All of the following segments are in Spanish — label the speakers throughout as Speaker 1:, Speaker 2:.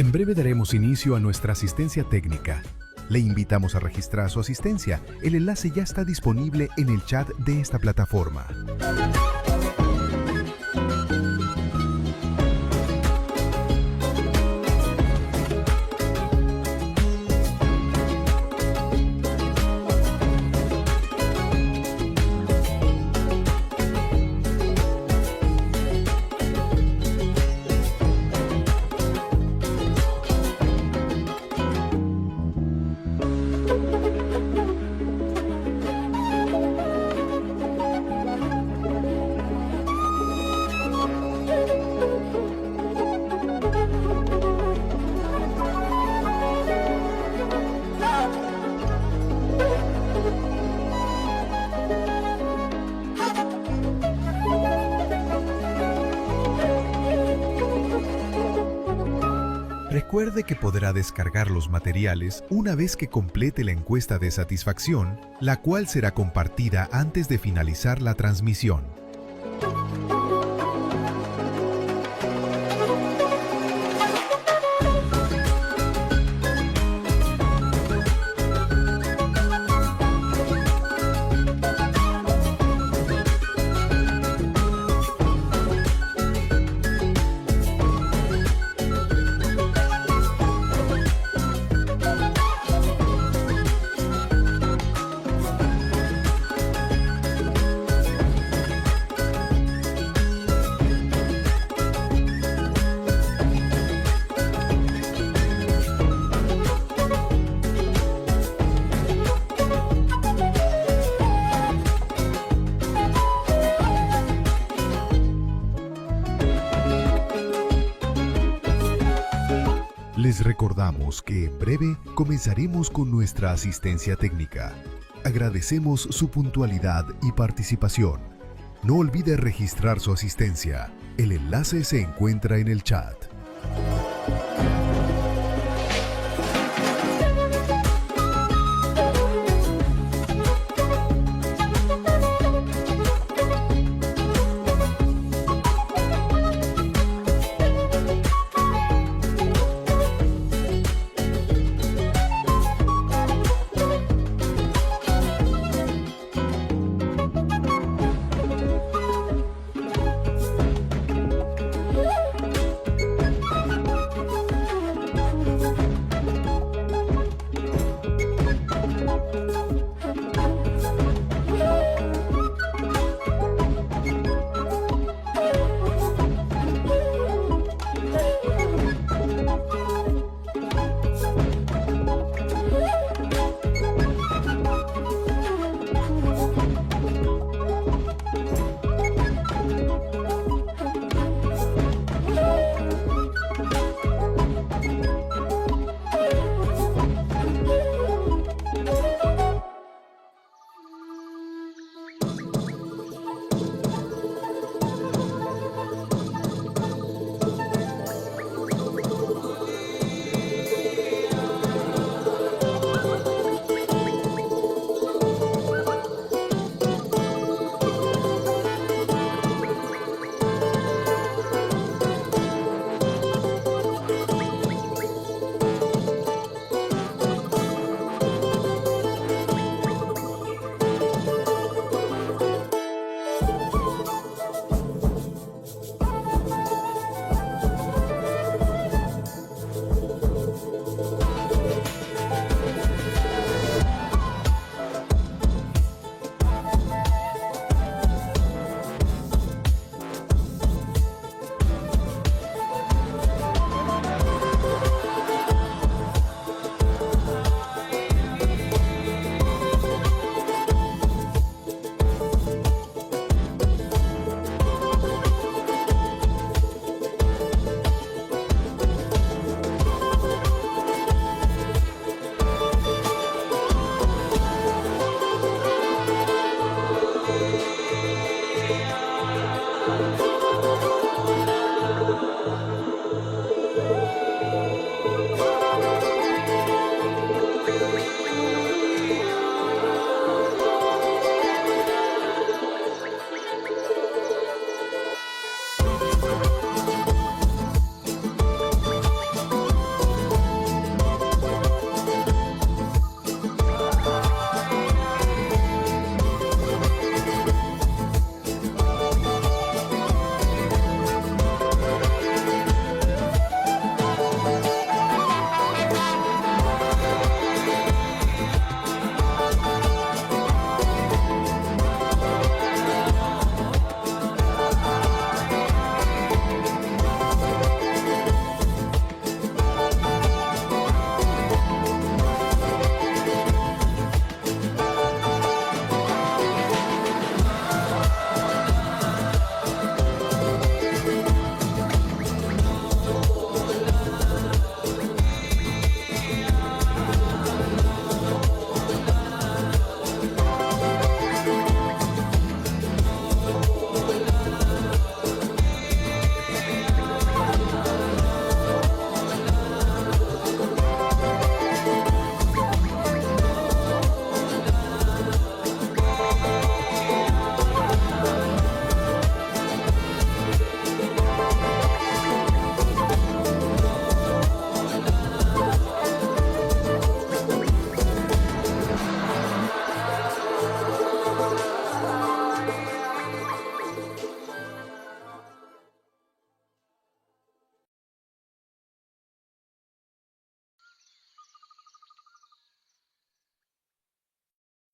Speaker 1: En breve daremos inicio a nuestra asistencia técnica. Le invitamos a registrar su asistencia. El enlace ya está disponible en el chat de esta plataforma. Recuerde que podrá descargar los materiales una vez que complete la encuesta de satisfacción, la cual será compartida antes de finalizar la transmisión. Les recordamos que en breve comenzaremos con nuestra asistencia técnica. Agradecemos su puntualidad y participación. No olvide registrar su asistencia. El enlace se encuentra en el chat.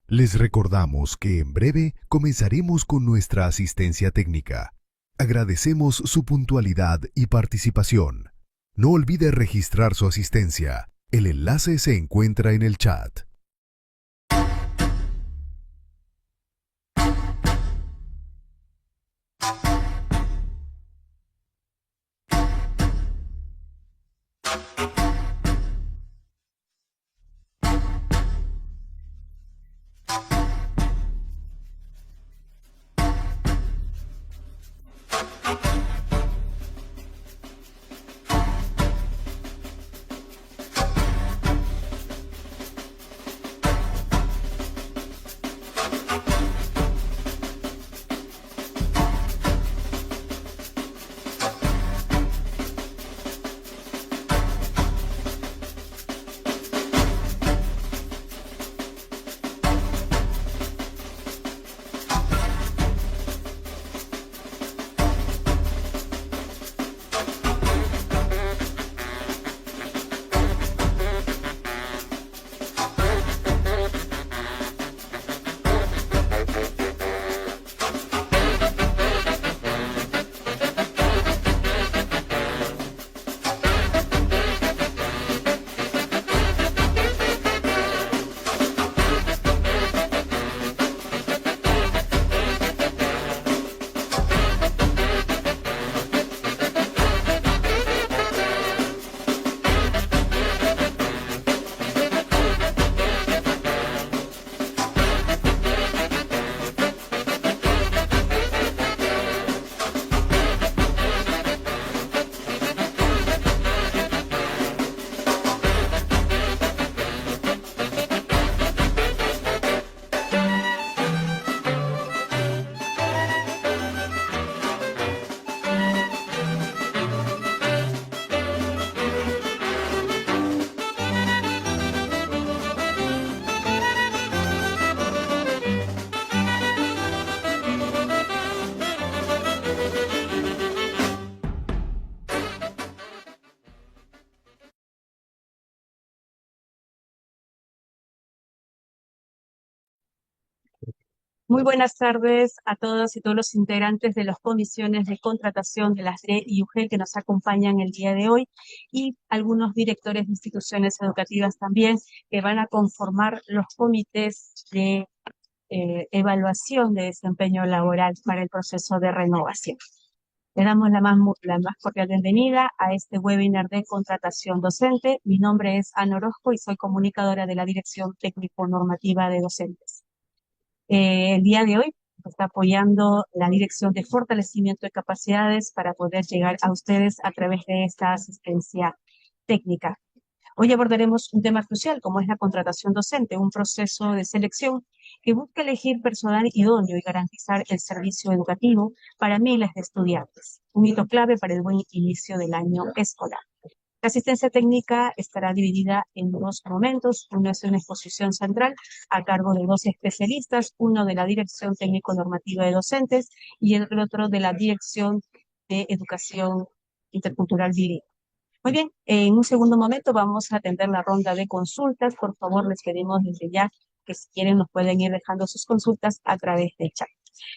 Speaker 1: Les recordamos que en breve comenzaremos con nuestra asistencia técnica. Agradecemos su puntualidad y participación. No olvide registrar su asistencia. El enlace se encuentra en el chat.
Speaker 2: Muy buenas tardes a todas y todos los integrantes de las comisiones de contratación de las DRE y UGEL que nos acompañan el día de hoy y algunos directores de instituciones educativas también que van a conformar los comités de evaluación de desempeño laboral para el proceso de renovación. Le damos la más cordial bienvenida a este webinar de contratación docente. Mi nombre es Ana Orozco y soy comunicadora de la Dirección Técnico-Normativa de Docentes. El día de hoy está apoyando la Dirección de Fortalecimiento de Capacidades para poder llegar a ustedes a través de esta asistencia técnica. Hoy abordaremos un tema crucial como es la contratación docente, un proceso de selección que busca elegir personal idóneo y garantizar el servicio educativo para miles de estudiantes, un hito clave para el buen inicio del año escolar. La asistencia técnica estará dividida en dos momentos. Uno es una exposición central a cargo de dos especialistas, uno de la Dirección Técnico-Normativa de Docentes y el otro de la Dirección de Educación Intercultural Bilingüe. Muy bien, en un segundo momento vamos a atender la ronda de consultas. Por favor, les pedimos desde ya que si quieren nos pueden ir dejando sus consultas a través del chat.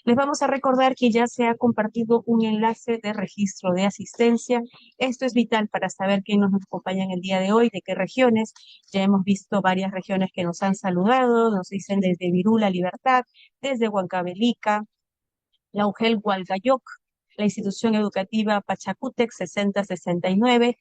Speaker 2: Les vamos a recordar que ya se ha compartido un enlace de registro de asistencia. Esto es vital para saber quién nos acompaña en el día de hoy, de qué regiones. Ya hemos visto varias regiones que nos han saludado, nos dicen desde Virula, Libertad, desde Huancavelica, la UGEL Hualgayoc, la institución educativa Pachacútec 6069,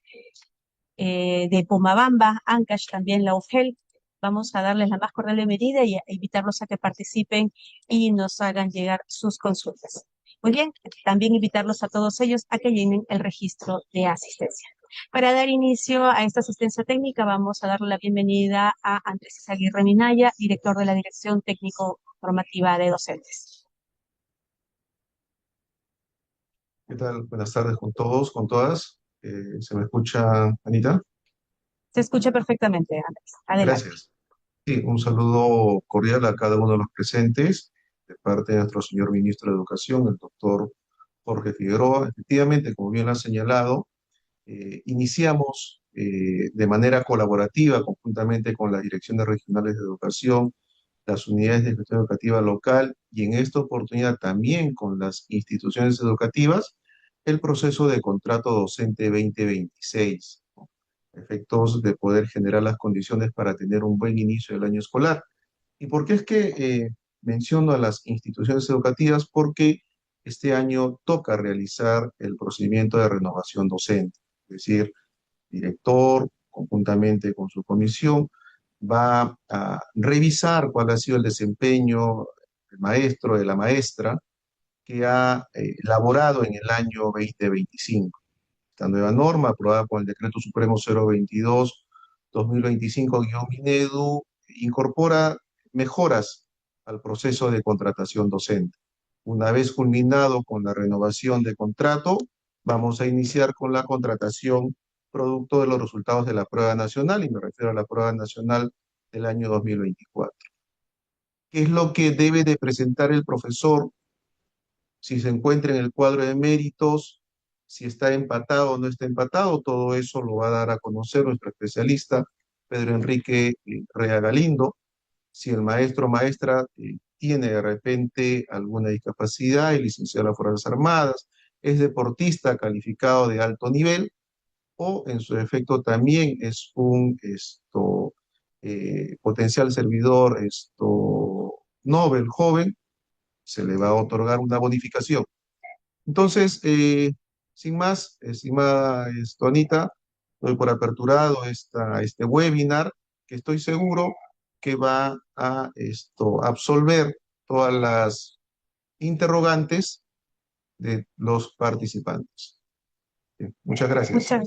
Speaker 2: de Pomabamba, Ancash también la UGEL. Vamos a darles la más cordial bienvenida y a invitarlos a que participen y nos hagan llegar sus consultas. Muy bien, también invitarlos a todos ellos a que llenen el registro de asistencia. Para dar inicio a esta asistencia técnica, vamos a darle la bienvenida a Andrés Aguirre Minaya, director de la Dirección Técnico-Normativa de Docentes.
Speaker 3: ¿Qué tal? Buenas tardes con todos, con todas. ¿Se me escucha, Anita?
Speaker 2: Se escucha perfectamente, Andrés. Adelante.
Speaker 3: Gracias. Sí, un saludo cordial a cada uno de los presentes, de parte de nuestro señor ministro de Educación, el doctor Jorge Figueroa. Efectivamente, como bien lo ha señalado, iniciamos de manera colaborativa, conjuntamente con las direcciones regionales de educación, las unidades de gestión educativa local y en esta oportunidad también con las instituciones educativas, el proceso de contrato docente 2026, ¿no? Efectos de poder generar las condiciones para tener un buen inicio del año escolar. ¿Y por qué es que menciono a las instituciones educativas? Porque este año toca realizar el procedimiento de renovación docente, es decir, director, conjuntamente con su comisión, va a revisar cuál ha sido el desempeño del maestro, de la maestra, que ha elaborado en el año 2025. Esta nueva norma, aprobada por el Decreto Supremo 022-2025-Minedu, incorpora mejoras al proceso de contratación docente. Una vez culminado con la renovación de contrato, vamos a iniciar con la contratación producto de los resultados de la prueba nacional, y me refiero a la prueba nacional del año 2024. ¿Qué es lo que debe de presentar el profesor si se encuentra en el cuadro de méritos, si está empatado o no está empatado? Todo eso lo va a dar a conocer nuestro especialista, Pedro Enrique Rea Galindo. Si el maestro o maestra tiene de repente alguna discapacidad, es licenciado en las Fuerzas Armadas, es deportista calificado de alto nivel, o en su efecto también es un potencial servidor Nobel joven, se le va a otorgar una bonificación. Entonces, sin más, estimada Anita, doy por aperturado este webinar, que estoy seguro que va a absolver todas las interrogantes de los participantes. Bien, muchas gracias.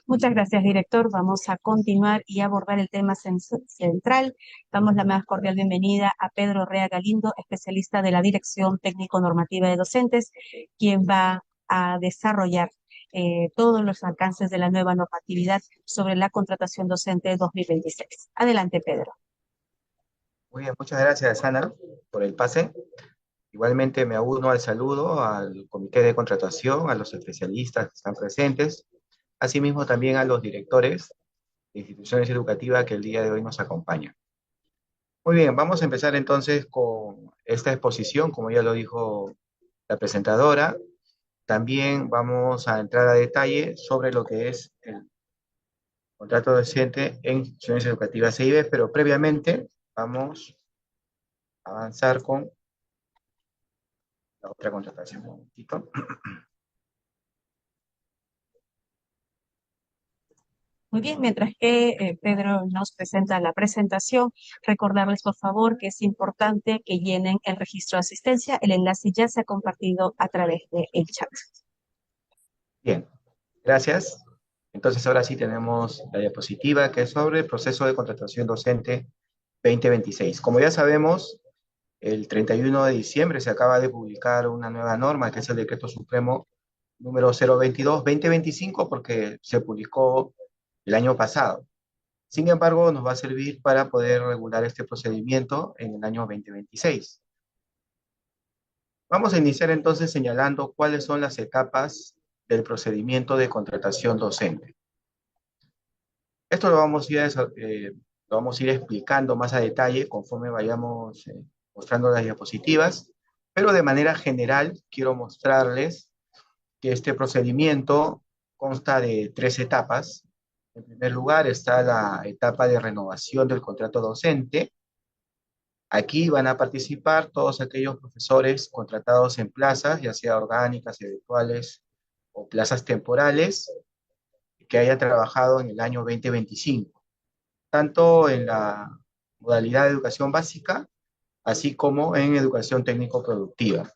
Speaker 2: Muchas gracias, director. Vamos a continuar y abordar el tema central. Damos la más cordial bienvenida a Pedro Rea Galindo, especialista de la Dirección Técnico-Normativa de Docentes, quien va a desarrollar todos los alcances de la nueva normatividad sobre la contratación docente 2026. Adelante, Pedro.
Speaker 4: Muy bien, muchas gracias, Ana, por el pase. Igualmente me uno al saludo al comité de contratación, a los especialistas que están presentes, asimismo también a los directores de instituciones educativas que el día de hoy nos acompañan. Muy bien, vamos a empezar entonces con esta exposición, como ya lo dijo la presentadora. También vamos a entrar a detalle sobre lo que es el contrato docente en instituciones educativas EIBES, pero previamente vamos a avanzar con la otra contratación. Un momentito.
Speaker 2: Muy bien, mientras que Pedro nos presenta la presentación, recordarles por favor que es importante que llenen el registro de asistencia. El enlace ya se ha compartido a través del chat.
Speaker 4: Bien, gracias. Entonces ahora sí tenemos la diapositiva que es sobre el proceso de contratación docente 2026. Como ya sabemos, el 31 de diciembre se acaba de publicar una nueva norma que es el Decreto Supremo número 022-2025 porque se publicó el año pasado. Sin embargo, nos va a servir para poder regular este procedimiento en el año 2026. Vamos a iniciar entonces señalando cuáles son las etapas del procedimiento de contratación docente. Esto lo vamos a ir explicando más a detalle conforme vayamos mostrando las diapositivas, pero de manera general quiero mostrarles que este procedimiento consta de 3 etapas. En primer lugar está la etapa de renovación del contrato docente. Aquí van a participar todos aquellos profesores contratados en plazas, ya sea orgánicas, eventuales o plazas temporales, que hayan trabajado en el año 2025, tanto en la modalidad de educación básica, así como en educación técnico-productiva.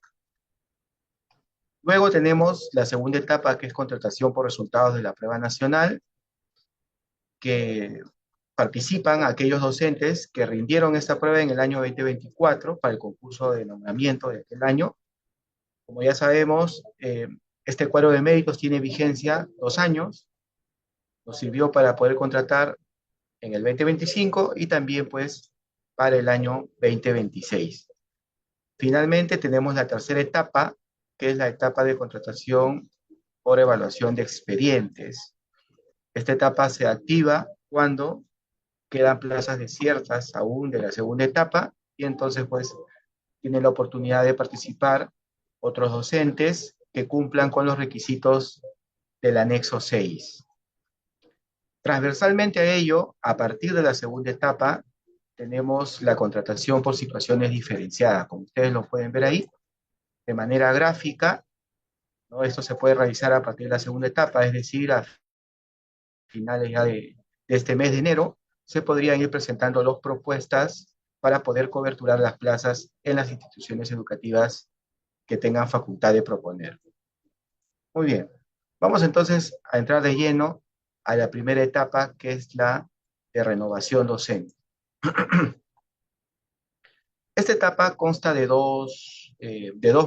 Speaker 4: Luego tenemos la segunda etapa, que es contratación por resultados de la prueba nacional, que participan aquellos docentes que rindieron esta prueba en el año 2024 para el concurso de nombramiento de aquel año. Como ya sabemos, este cuadro de méritos tiene vigencia 2 años, nos sirvió para poder contratar en el 2025 y también pues para el año 2026. Finalmente tenemos la tercera etapa, que es la etapa de contratación por evaluación de expedientes. Esta etapa se activa cuando quedan plazas desiertas aún de la segunda etapa y entonces pues tienen la oportunidad de participar otros docentes que cumplan con los requisitos del anexo 6. Transversalmente a ello, a partir de la segunda etapa, tenemos la contratación por situaciones diferenciadas, como ustedes lo pueden ver ahí, de manera gráfica, ¿no? Esto se puede realizar a partir de la segunda etapa, es decir, a finales ya de este mes de enero, se podrían ir presentando las propuestas para poder coberturar las plazas en las instituciones educativas que tengan facultad de proponer. Muy bien, vamos entonces a entrar de lleno a la primera etapa, que es la de renovación docente. Esta etapa consta de dos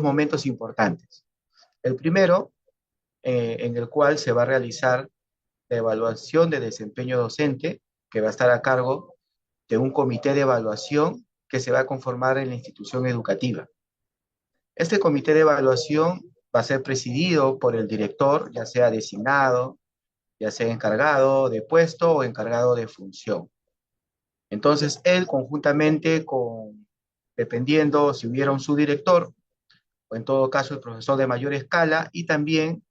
Speaker 4: momentos importantes. El primero, en el cual se va a realizar la evaluación de desempeño docente, que va a estar a cargo de un comité de evaluación que se va a conformar en la institución educativa. Este comité de evaluación va a ser presidido por el director, ya sea designado, ya sea encargado de puesto o encargado de función. Entonces, él conjuntamente con, dependiendo si hubiera un subdirector, o en todo caso el profesor de mayor escala, y también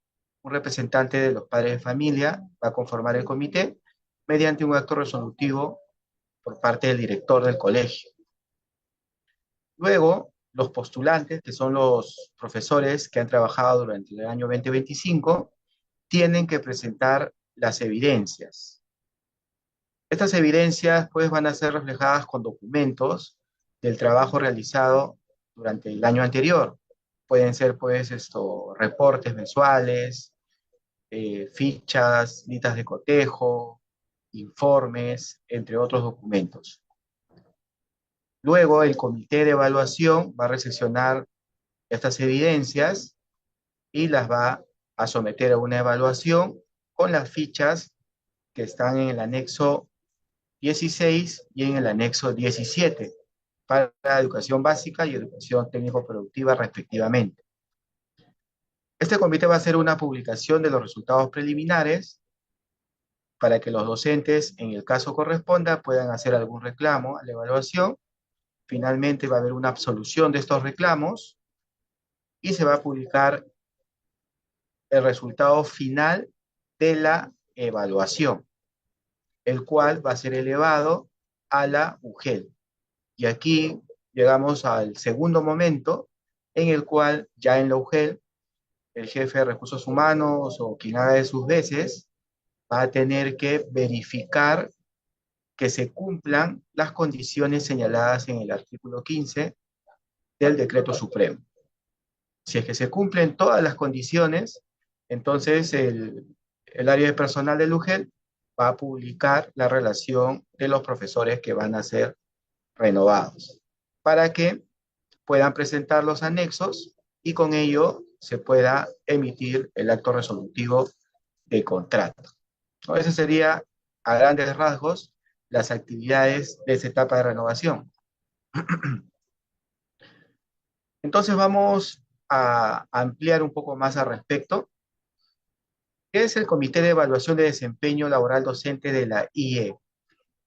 Speaker 4: un representante de los padres de familia, va a conformar el comité mediante un acto resolutivo por parte del director del colegio. Luego, los postulantes, que son los profesores que han trabajado durante el año 2025, tienen que presentar las evidencias. Estas evidencias pues van a ser reflejadas con documentos del trabajo realizado durante el año anterior. Pueden ser pues reportes mensuales, fichas, listas de cotejo, informes, entre otros documentos. Luego el comité de evaluación va a recepcionar estas evidencias y las va a someter a una evaluación con las fichas que están en el anexo 16 y en el anexo 17 para educación básica y educación técnico-productiva respectivamente. Este comité va a hacer una publicación de los resultados preliminares para que los docentes, en el caso corresponda, puedan hacer algún reclamo a la evaluación. Finalmente va a haber una absolución de estos reclamos y se va a publicar el resultado final de la evaluación, el cual va a ser elevado a la UGEL. Y aquí llegamos al segundo momento en el cual ya en la UGEL el jefe de recursos humanos o quien haga de sus veces va a tener que verificar que se cumplan las condiciones señaladas en el artículo 15 del Decreto Supremo. Si es que se cumplen todas las condiciones, entonces el área de personal del UGEL va a publicar la relación de los profesores que van a ser renovados, para que puedan presentar los anexos y con ello se pueda emitir el acto resolutivo de contrato. ¿No? Ese sería, a grandes rasgos, las actividades de esa etapa de renovación. Entonces vamos a ampliar un poco más al respecto. ¿Qué es el Comité de Evaluación de Desempeño Laboral Docente de la IE?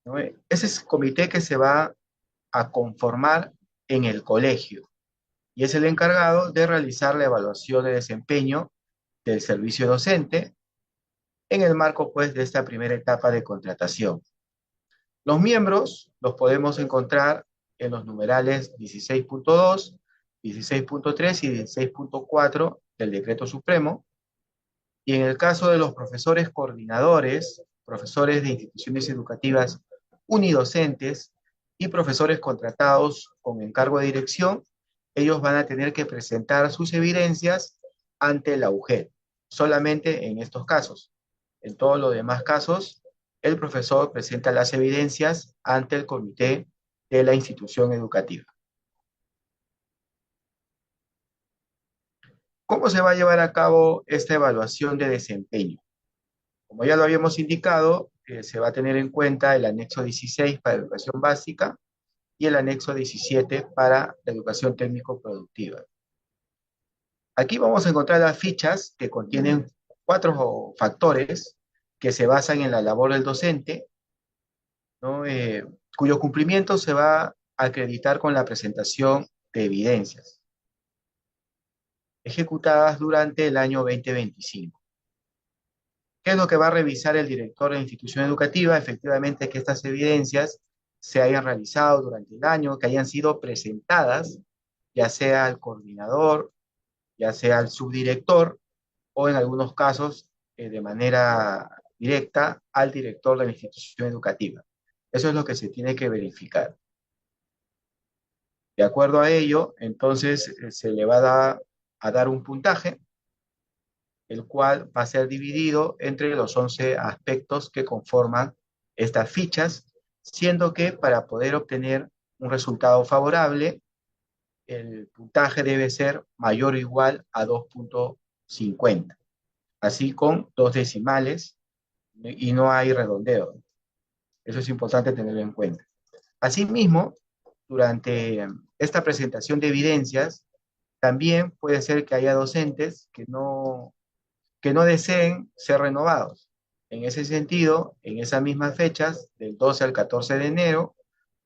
Speaker 4: ¿No? Ese es el comité que se va a conformar en el colegio y es el encargado de realizar la evaluación de desempeño del servicio docente en el marco pues de esta primera etapa de contratación. Los miembros los podemos encontrar en los numerales 16.2, 16.3 y 16.4 del Decreto Supremo, y en el caso de los profesores coordinadores, profesores de instituciones educativas unidocentes y profesores contratados con encargo de dirección, ellos van a tener que presentar sus evidencias ante la UGEL, solamente en estos casos. En todos los demás casos, el profesor presenta las evidencias ante el comité de la institución educativa. ¿Cómo se va a llevar a cabo esta evaluación de desempeño? Como ya lo habíamos indicado, se va a tener en cuenta el anexo 16 para educación básica y el anexo 17 para la educación técnico-productiva. Aquí vamos a encontrar las fichas que contienen 4 factores que se basan en la labor del docente, ¿no? Cuyo cumplimiento se va a acreditar con la presentación de evidencias ejecutadas durante el año 2025. ¿Qué es lo que va a revisar el director de la institución educativa? Efectivamente, que estas evidencias se hayan realizado durante el año, que hayan sido presentadas, ya sea al coordinador, ya sea al subdirector, o en algunos casos, de manera directa, al director de la institución educativa. Eso es lo que se tiene que verificar. De acuerdo a ello, entonces se le va a dar un puntaje, el cual va a ser dividido entre los 11 aspectos que conforman estas fichas, siendo que para poder obtener un resultado favorable, el puntaje debe ser mayor o igual a 2.50, así con 2 decimales y no hay redondeo. Eso es importante tenerlo en cuenta. Asimismo, durante esta presentación de evidencias, también puede ser que haya docentes que no deseen ser renovados. En ese sentido, en esas mismas fechas, del 12 al 14 de enero,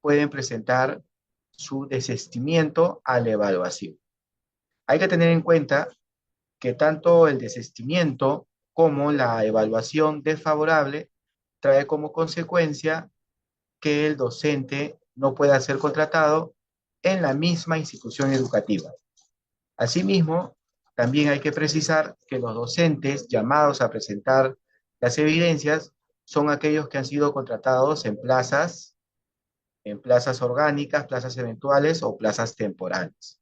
Speaker 4: pueden presentar su desistimiento a la evaluación. Hay que tener en cuenta que tanto el desistimiento como la evaluación desfavorable trae como consecuencia que el docente no pueda ser contratado en la misma institución educativa. Asimismo, también hay que precisar que los docentes llamados a presentar las evidencias son aquellos que han sido contratados en plazas orgánicas, plazas eventuales o plazas temporales,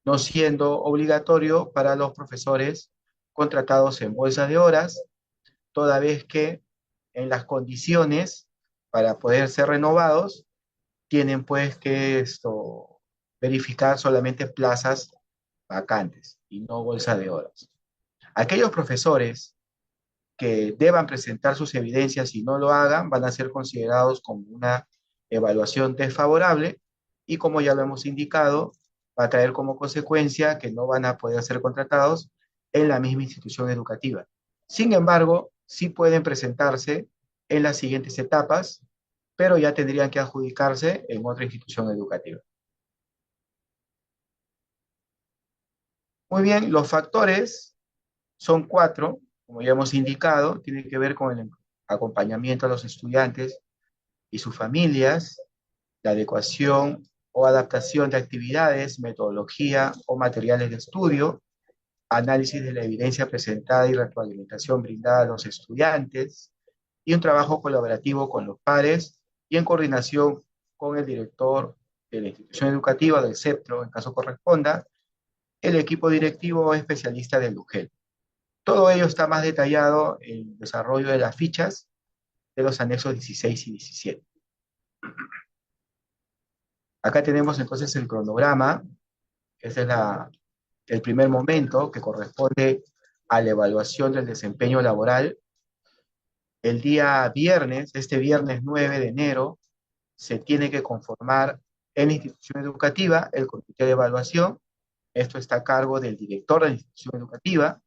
Speaker 4: no siendo obligatorio para los profesores contratados en bolsa de horas, toda vez que en las condiciones para poder ser renovados tienen pues que verificar solamente plazas vacantes y no bolsa de horas. Aquellos profesores que deban presentar sus evidencias y no lo hagan van a ser considerados como una evaluación desfavorable y, como ya lo hemos indicado, va a traer como consecuencia que no van a poder ser contratados en la misma institución educativa. Sin embargo, sí pueden presentarse en las siguientes etapas, pero ya tendrían que adjudicarse en otra institución educativa. Muy bien, los factores son 4, como ya hemos indicado, tiene que ver con el acompañamiento a los estudiantes y sus familias, la adecuación o adaptación de actividades, metodología o materiales de estudio, análisis de la evidencia presentada y retroalimentación brindada a los estudiantes, y un trabajo colaborativo con los pares y en coordinación con el director de la institución educativa, del CEPTRO, en caso corresponda, el equipo directivo o especialista del UGEL. Todo ello está más detallado en el desarrollo de las fichas de los anexos 16 y 17. Acá tenemos entonces el cronograma. Ese es el primer momento que corresponde a la evaluación del desempeño laboral. El día viernes, este viernes 9 de enero, se tiene que conformar en la institución educativa el comité de evaluación. Esto está a cargo del director de la institución educativa.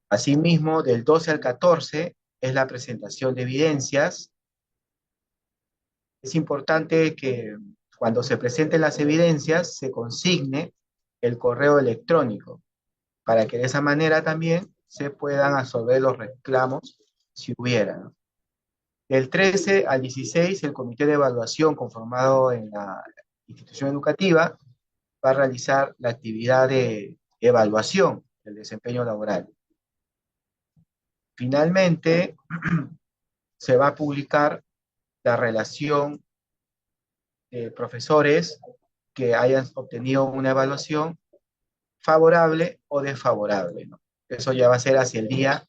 Speaker 4: Asimismo, del 12 al 14 es la presentación de evidencias. Es importante que cuando se presenten las evidencias se consigne el correo electrónico para que de esa manera también se puedan absolver los reclamos si hubiera, ¿no? Del 13 al 16, el comité de evaluación conformado en la institución educativa va a realizar la actividad de evaluación del desempeño laboral. Finalmente, se va a publicar la relación de profesores que hayan obtenido una evaluación favorable o desfavorable, ¿no? Eso ya va a ser hacia el día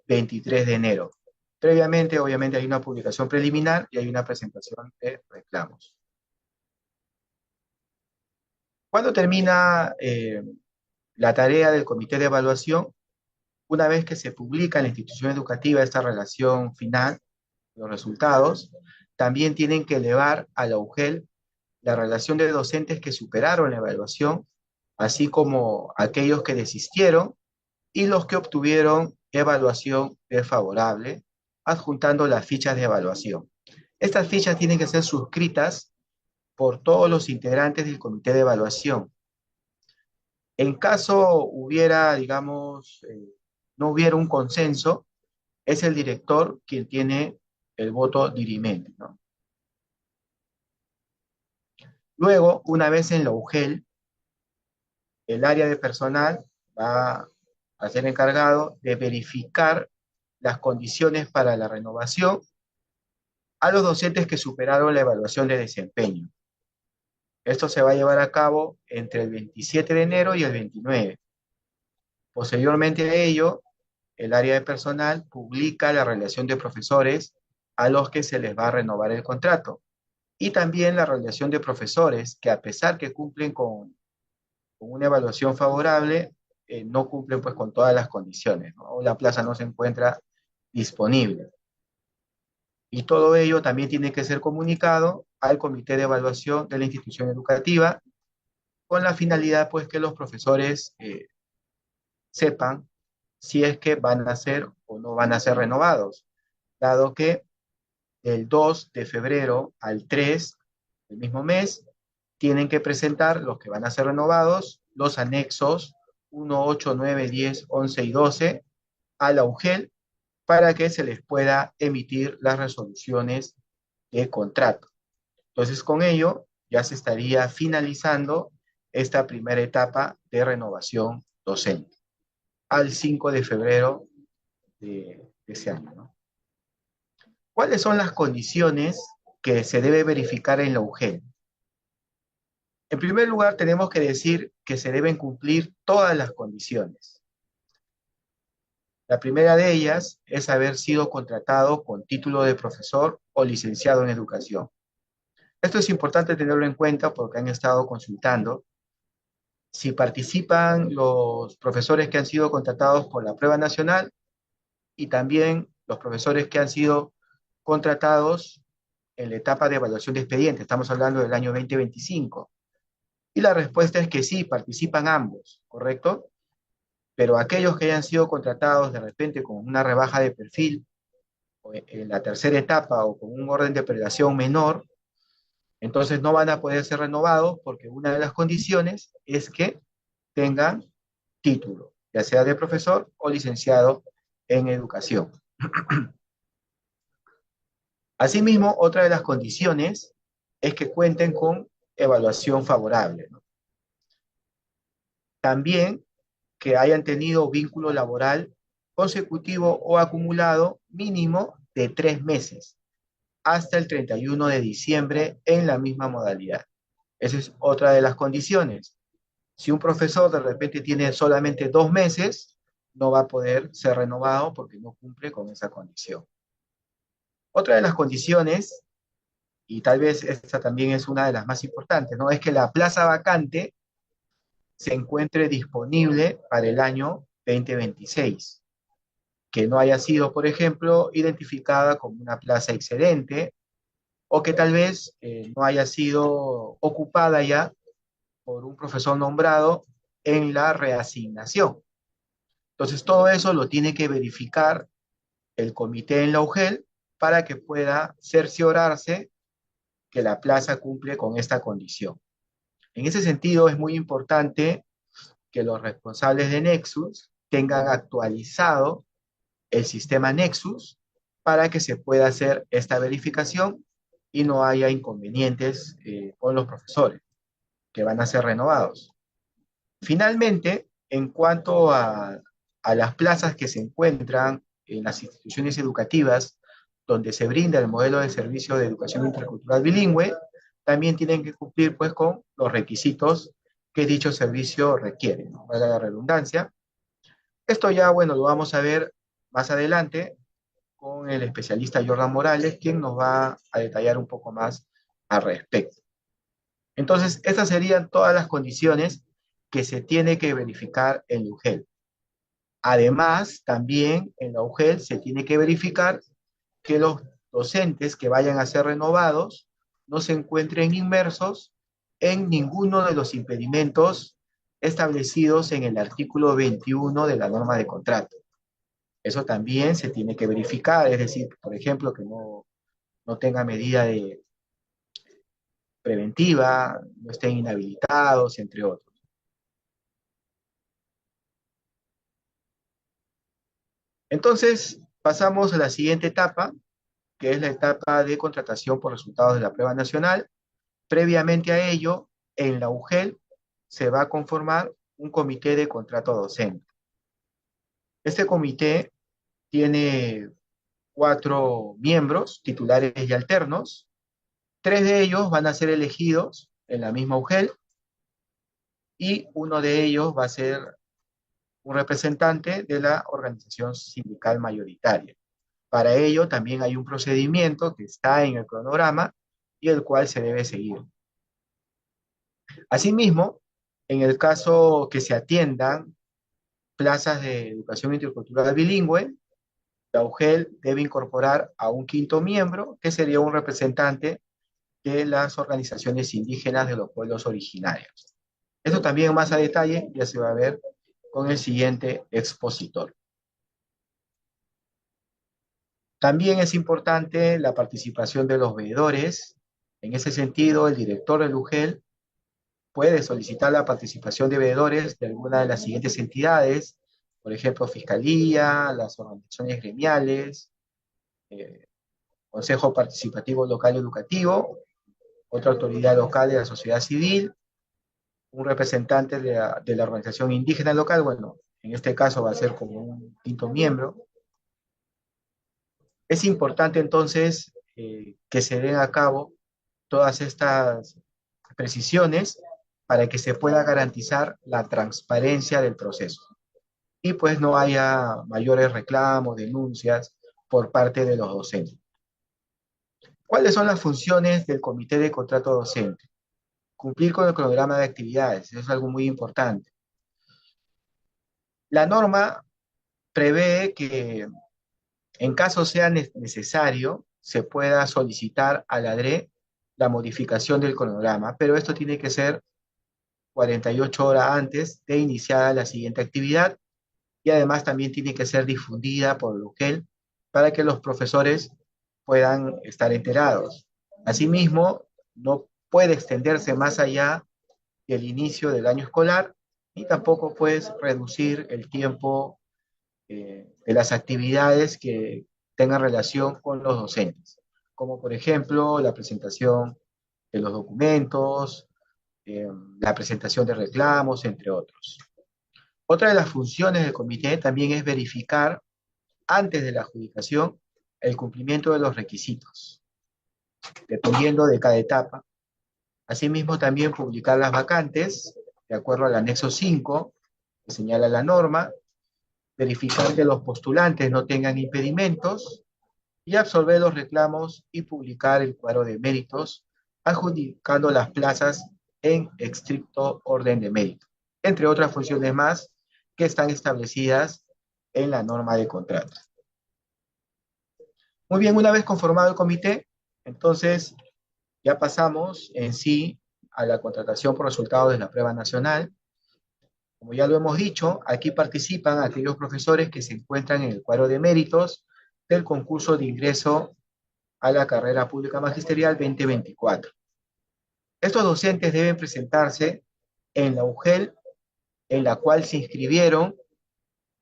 Speaker 4: 23 de enero. Previamente, obviamente, hay una publicación preliminar y hay una presentación de reclamos. ¿Cuándo termina la tarea del comité de evaluación? Una vez que se publica en la institución educativa esta relación final, los resultados, también tienen que elevar a la UGEL la relación de docentes que superaron la evaluación, así como aquellos que desistieron y los que obtuvieron evaluación desfavorable, adjuntando las fichas de evaluación. Estas fichas tienen que ser suscritas por todos los integrantes del comité de evaluación. En caso hubiera, digamos, no hubiera un consenso, es el director quien tiene el voto dirimente, ¿no? Luego, una vez en la UGEL, el área de personal va a ser encargado de verificar las condiciones para la renovación a los docentes que superaron la evaluación de desempeño. Esto se va a llevar a cabo entre el 27 de enero y el 29. Posteriormente a ello, el área de personal publica la relación de profesores a los que se les va a renovar el contrato. Y también la relación de profesores que, a pesar que cumplen con una evaluación favorable, no cumplen pues con todas las condiciones, ¿no? O la plaza no se encuentra disponible. Y todo ello también tiene que ser comunicado al comité de evaluación de la institución educativa, con la finalidad pues que los profesores sepan si es que van a ser o no van a ser renovados, dado que del 2 de febrero al 3 del mismo mes tienen que presentar los que van a ser renovados, los anexos 1, 8, 9, 10, 11 y 12 a la UGEL para que se les pueda emitir las resoluciones de contrato. Entonces, con ello ya se estaría finalizando esta primera etapa de renovación docente al 5 de febrero de ese año, ¿no? ¿Cuáles son las condiciones que se debe verificar en la UGEL? En primer lugar, tenemos que decir que se deben cumplir todas las condiciones. La primera de ellas es haber sido contratado con título de profesor o licenciado en educación. Esto es importante tenerlo en cuenta porque han estado consultando. Si participan los profesores que han sido contratados por la prueba nacional y también los profesores que han sido contratados en la etapa de evaluación de expediente, estamos hablando del año 2025. Y la respuesta es que sí, participan ambos, ¿correcto? Pero aquellos que hayan sido contratados de repente con una rebaja de perfil, o en la tercera etapa o con un orden de prelación menor, entonces no van a poder ser renovados porque una de las condiciones es que tengan título, ya sea de profesor o licenciado en educación. Asimismo, otra de las condiciones es que cuenten con evaluación favorable, ¿no? También que hayan tenido vínculo laboral consecutivo o acumulado mínimo de 3 meses hasta el 31 de diciembre en la misma modalidad. Esa es otra de las condiciones. Si un profesor de repente tiene solamente 2 meses, no va a poder ser renovado porque no cumple con esa condición. Otra de las condiciones, y tal vez esta también es una de las más importantes, ¿no? Es que la plaza vacante se encuentre disponible para el año 2026, que no haya sido, por ejemplo, identificada como una plaza excedente o que tal vez no haya sido ocupada ya por un profesor nombrado en la reasignación. Entonces, todo eso lo tiene que verificar el comité en la UGEL para que pueda cerciorarse que la plaza cumple con esta condición. En ese sentido, es muy importante que los responsables de Nexus tengan actualizado el sistema Nexus para que se pueda hacer esta verificación y no haya inconvenientes con los profesores que van a ser renovados. Finalmente, en cuanto a las plazas que se encuentran en las instituciones educativas donde se brinda el modelo de servicio de educación intercultural bilingüe, también tienen que cumplir pues con los requisitos que dicho servicio requiere, ¿no? Valga la redundancia. Esto ya, bueno, lo vamos a ver más adelante con el especialista Jordan Morales, quien nos va a detallar un poco más al respecto. Entonces, estas serían todas las condiciones que se tiene que verificar en la UGEL. Además, también en la UGEL se tiene que verificar que los docentes que vayan a ser renovados no se encuentren inmersos en ninguno de los impedimentos establecidos en el artículo 21 de la norma de contrato. Eso también se tiene que verificar, es decir, por ejemplo, que no no tengan medida preventiva, no estén inhabilitados, entre otros. Entonces, pasamos a la siguiente etapa, que es la etapa de contratación por resultados de la prueba nacional. Previamente a ello, en la UGEL se va a conformar un comité de contrato docente. Este comité tiene 4 miembros, titulares y alternos. 3 de ellos van a ser elegidos en la misma UGEL y uno de ellos va a ser un representante de la organización sindical mayoritaria. Para ello también hay un procedimiento que está en el cronograma y el cual se debe seguir. Asimismo, en el caso que se atiendan plazas de educación intercultural bilingüe, la UGEL debe incorporar a un 5.º miembro, que sería un representante de las organizaciones indígenas de los pueblos originarios. Esto también más a detalle ya se va a ver con el siguiente expositor. También es importante la participación de los veedores. En ese sentido, el director del UGEL puede solicitar la participación de veedores de alguna de las siguientes entidades, por ejemplo, Fiscalía, las organizaciones gremiales, Consejo Participativo Local Educativo, otra autoridad local de la sociedad civil, un representante de la organización indígena local, bueno, en este caso va a ser como un 5.º miembro. Es importante entonces que se den a cabo todas estas precisiones para que se pueda garantizar la transparencia del proceso y pues no haya mayores reclamos, denuncias por parte de los docentes. ¿Cuáles son las funciones del comité de contrato docente? Cumplir con el cronograma de actividades, eso es algo muy importante. La norma prevé que en caso sea necesario, se pueda solicitar a la DRE la modificación del cronograma, pero esto tiene que ser 48 horas antes de iniciada la siguiente actividad y además también tiene que ser difundida por el UGEL para que los profesores puedan estar enterados. Asimismo, no puede extenderse más allá del inicio del año escolar ni tampoco puedes reducir el tiempo de las actividades que tengan relación con los docentes, como por ejemplo la presentación de los documentos, la presentación de reclamos, entre otros. Otra de las funciones del comité también es verificar, antes de la adjudicación, el cumplimiento de los requisitos, dependiendo de cada etapa. Asimismo, también publicar las vacantes, de acuerdo al anexo 5, que señala la norma, verificar que los postulantes no tengan impedimentos y absolver los reclamos y publicar el cuadro de méritos, adjudicando las plazas en estricto orden de mérito, entre otras funciones más que están establecidas en la norma de contrato. Muy bien, una vez conformado el comité, entonces ya pasamos en sí a la contratación por resultados de la prueba nacional. Como ya lo hemos dicho, aquí participan aquellos profesores que se encuentran en el cuadro de méritos del concurso de ingreso a la carrera pública magisterial 2024. Estos docentes deben presentarse en la UGEL en la cual se inscribieron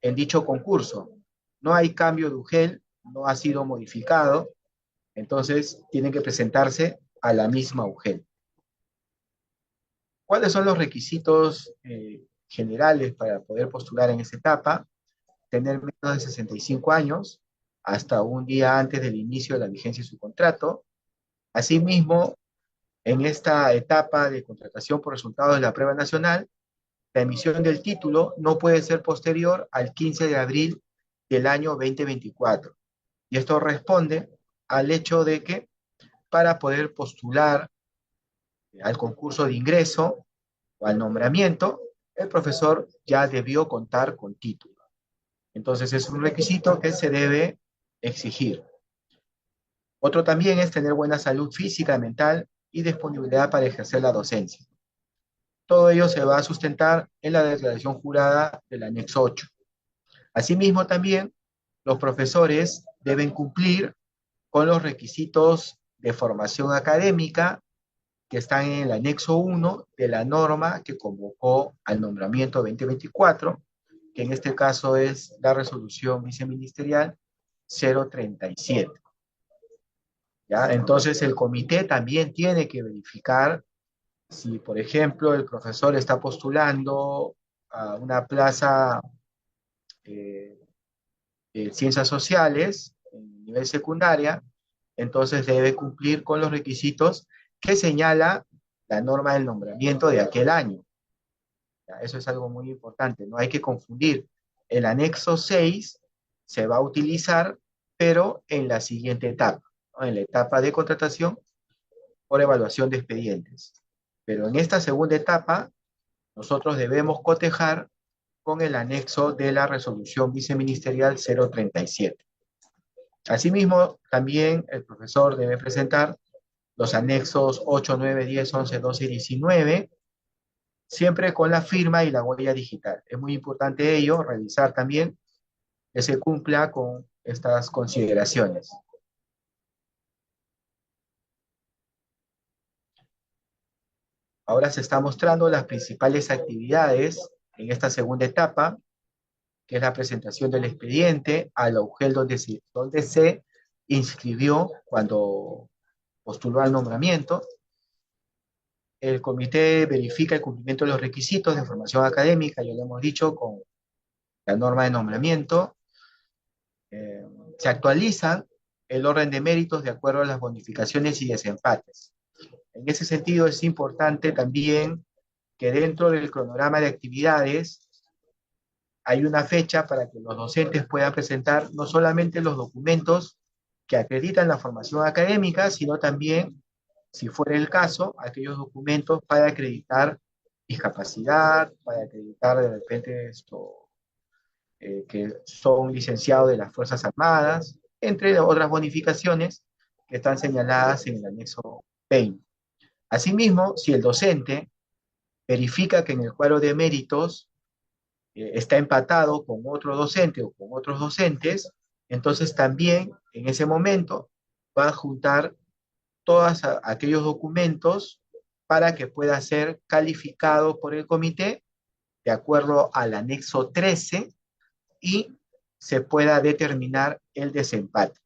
Speaker 4: en dicho concurso. No hay cambio de UGEL, no ha sido modificado, entonces tienen que presentarse a la misma UGEL. ¿Cuáles son los requisitos generales para poder postular en esta etapa? Tener menos de 65 años, hasta un día antes del inicio de la vigencia de su contrato. Asimismo, en esta etapa de contratación por resultados de la prueba nacional, la emisión del título no puede ser posterior al 15 de abril del año 2024. Y esto responde al hecho de que para poder postular al concurso de ingreso o al nombramiento, el profesor ya debió contar con título. Entonces es un requisito que se debe exigir. Otro también es tener buena salud física, mental y disponibilidad para ejercer la docencia. Todo ello se va a sustentar en la declaración jurada del anexo 8. Asimismo también, los profesores deben cumplir con los requisitos de formación académica que están en el anexo 1 de la norma que convocó al nombramiento 2024, que en este caso es la resolución viceministerial 037. ¿Ya? Entonces el comité también tiene que verificar si, por ejemplo, el profesor está postulando a una plaza eh, de ciencias sociales en nivel secundaria, entonces debe cumplir con los requisitos que señala la norma del nombramiento de aquel año. ¿Ya? Eso es algo muy importante, no hay que confundir. El anexo 6 se va a utilizar, pero en la siguiente etapa, ¿no? En la etapa de contratación por evaluación de expedientes. Pero en esta segunda etapa, nosotros debemos cotejar con el anexo de la resolución viceministerial 037. Asimismo, también el profesor debe presentar los anexos 8, 9, 10, 11, 12 y 19, siempre con la firma y la huella digital. Es muy importante ello, revisar también que se cumpla con estas consideraciones. Ahora se está mostrando las principales actividades en esta segunda etapa, que es la presentación del expediente a la UGEL donde se inscribió cuando postuló al nombramiento. El comité verifica el cumplimiento de los requisitos de formación académica, ya lo hemos dicho, con la norma de nombramiento. Se actualizan el orden de méritos de acuerdo a las bonificaciones y desempates. En ese sentido es importante también que dentro del cronograma de actividades hay una fecha para que los docentes puedan presentar no solamente los documentos que acreditan la formación académica, sino también, si fuera el caso, aquellos documentos para acreditar discapacidad, para acreditar de repente que son licenciados de las Fuerzas Armadas, entre otras bonificaciones que están señaladas en el anexo 20. Asimismo, si el docente verifica que en el cuadro de méritos está empatado con otro docente o con otros docentes, entonces también en ese momento va a juntar todos aquellos documentos para que pueda ser calificado por el comité de acuerdo al anexo 13 y se pueda determinar el desempate.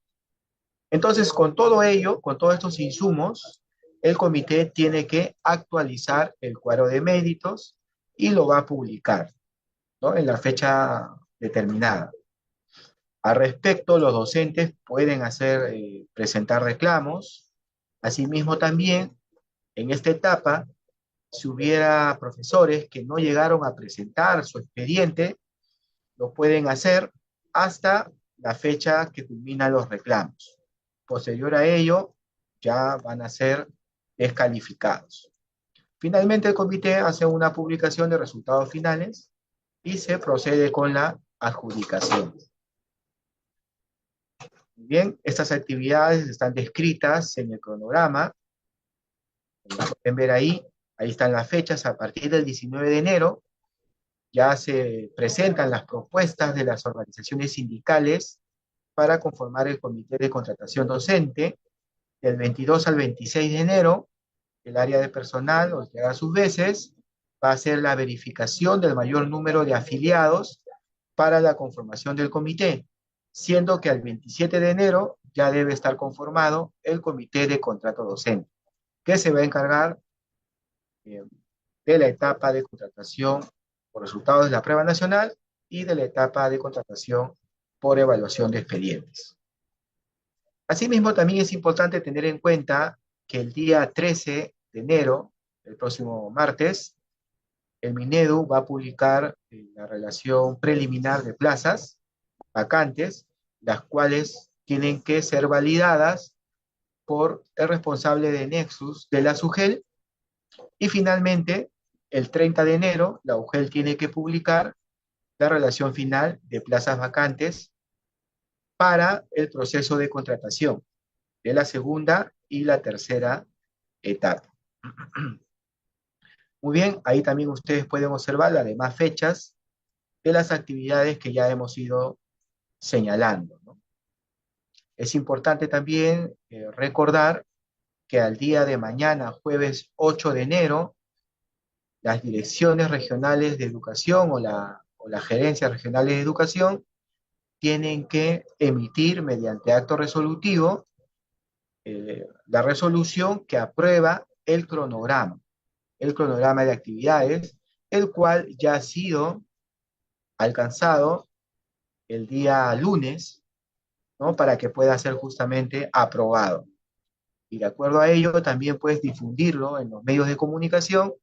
Speaker 4: Entonces, con todo ello, con todos estos insumos, el comité tiene que actualizar el cuadro de méritos y lo va a publicar, ¿no? En la fecha determinada. Al respecto, los docentes pueden presentar reclamos. Asimismo, también, en esta etapa, si hubiera profesores que no llegaron a presentar su expediente, lo pueden hacer hasta la fecha que culminan los reclamos. Posterior a ello, ya van a ser descalificados. Finalmente, el comité hace una publicación de resultados finales y se procede con la adjudicación. Bien, estas actividades están descritas en el cronograma. Como pueden ver ahí están las fechas. A partir del 19 de enero ya se presentan las propuestas de las organizaciones sindicales para conformar el comité de contratación docente. Del 22 al 26 de enero, el área de personal, o sea, a sus veces, va a hacer la verificación del mayor número de afiliados para la conformación del comité, siendo que al 27 de enero ya debe estar conformado el comité de contrato docente, que se va a encargar de la etapa de contratación por resultados de la prueba nacional y de la etapa de contratación por evaluación de expedientes. Asimismo, también es importante tener en cuenta que el día 13 de enero, el próximo martes, el Minedu va a publicar la relación preliminar de plazas vacantes, las cuales tienen que ser validadas por el responsable de Nexus de la SUGEL. Y finalmente, el 30 de enero, la UGEL tiene que publicar la relación final de plazas vacantes para el proceso de contratación de la segunda y la tercera etapa. Muy bien, ahí también ustedes pueden observar las demás fechas de las actividades que ya hemos ido señalando, ¿no? Es importante también recordar que al día de mañana, jueves 8 de enero, las direcciones regionales de educación o las gerencias regionales de educación tienen que emitir mediante acto resolutivo la resolución que aprueba el cronograma de actividades, el cual ya ha sido alcanzado el día lunes, ¿no? Para que pueda ser justamente aprobado. Y de acuerdo a ello, también puedes difundirlo en los medios de comunicación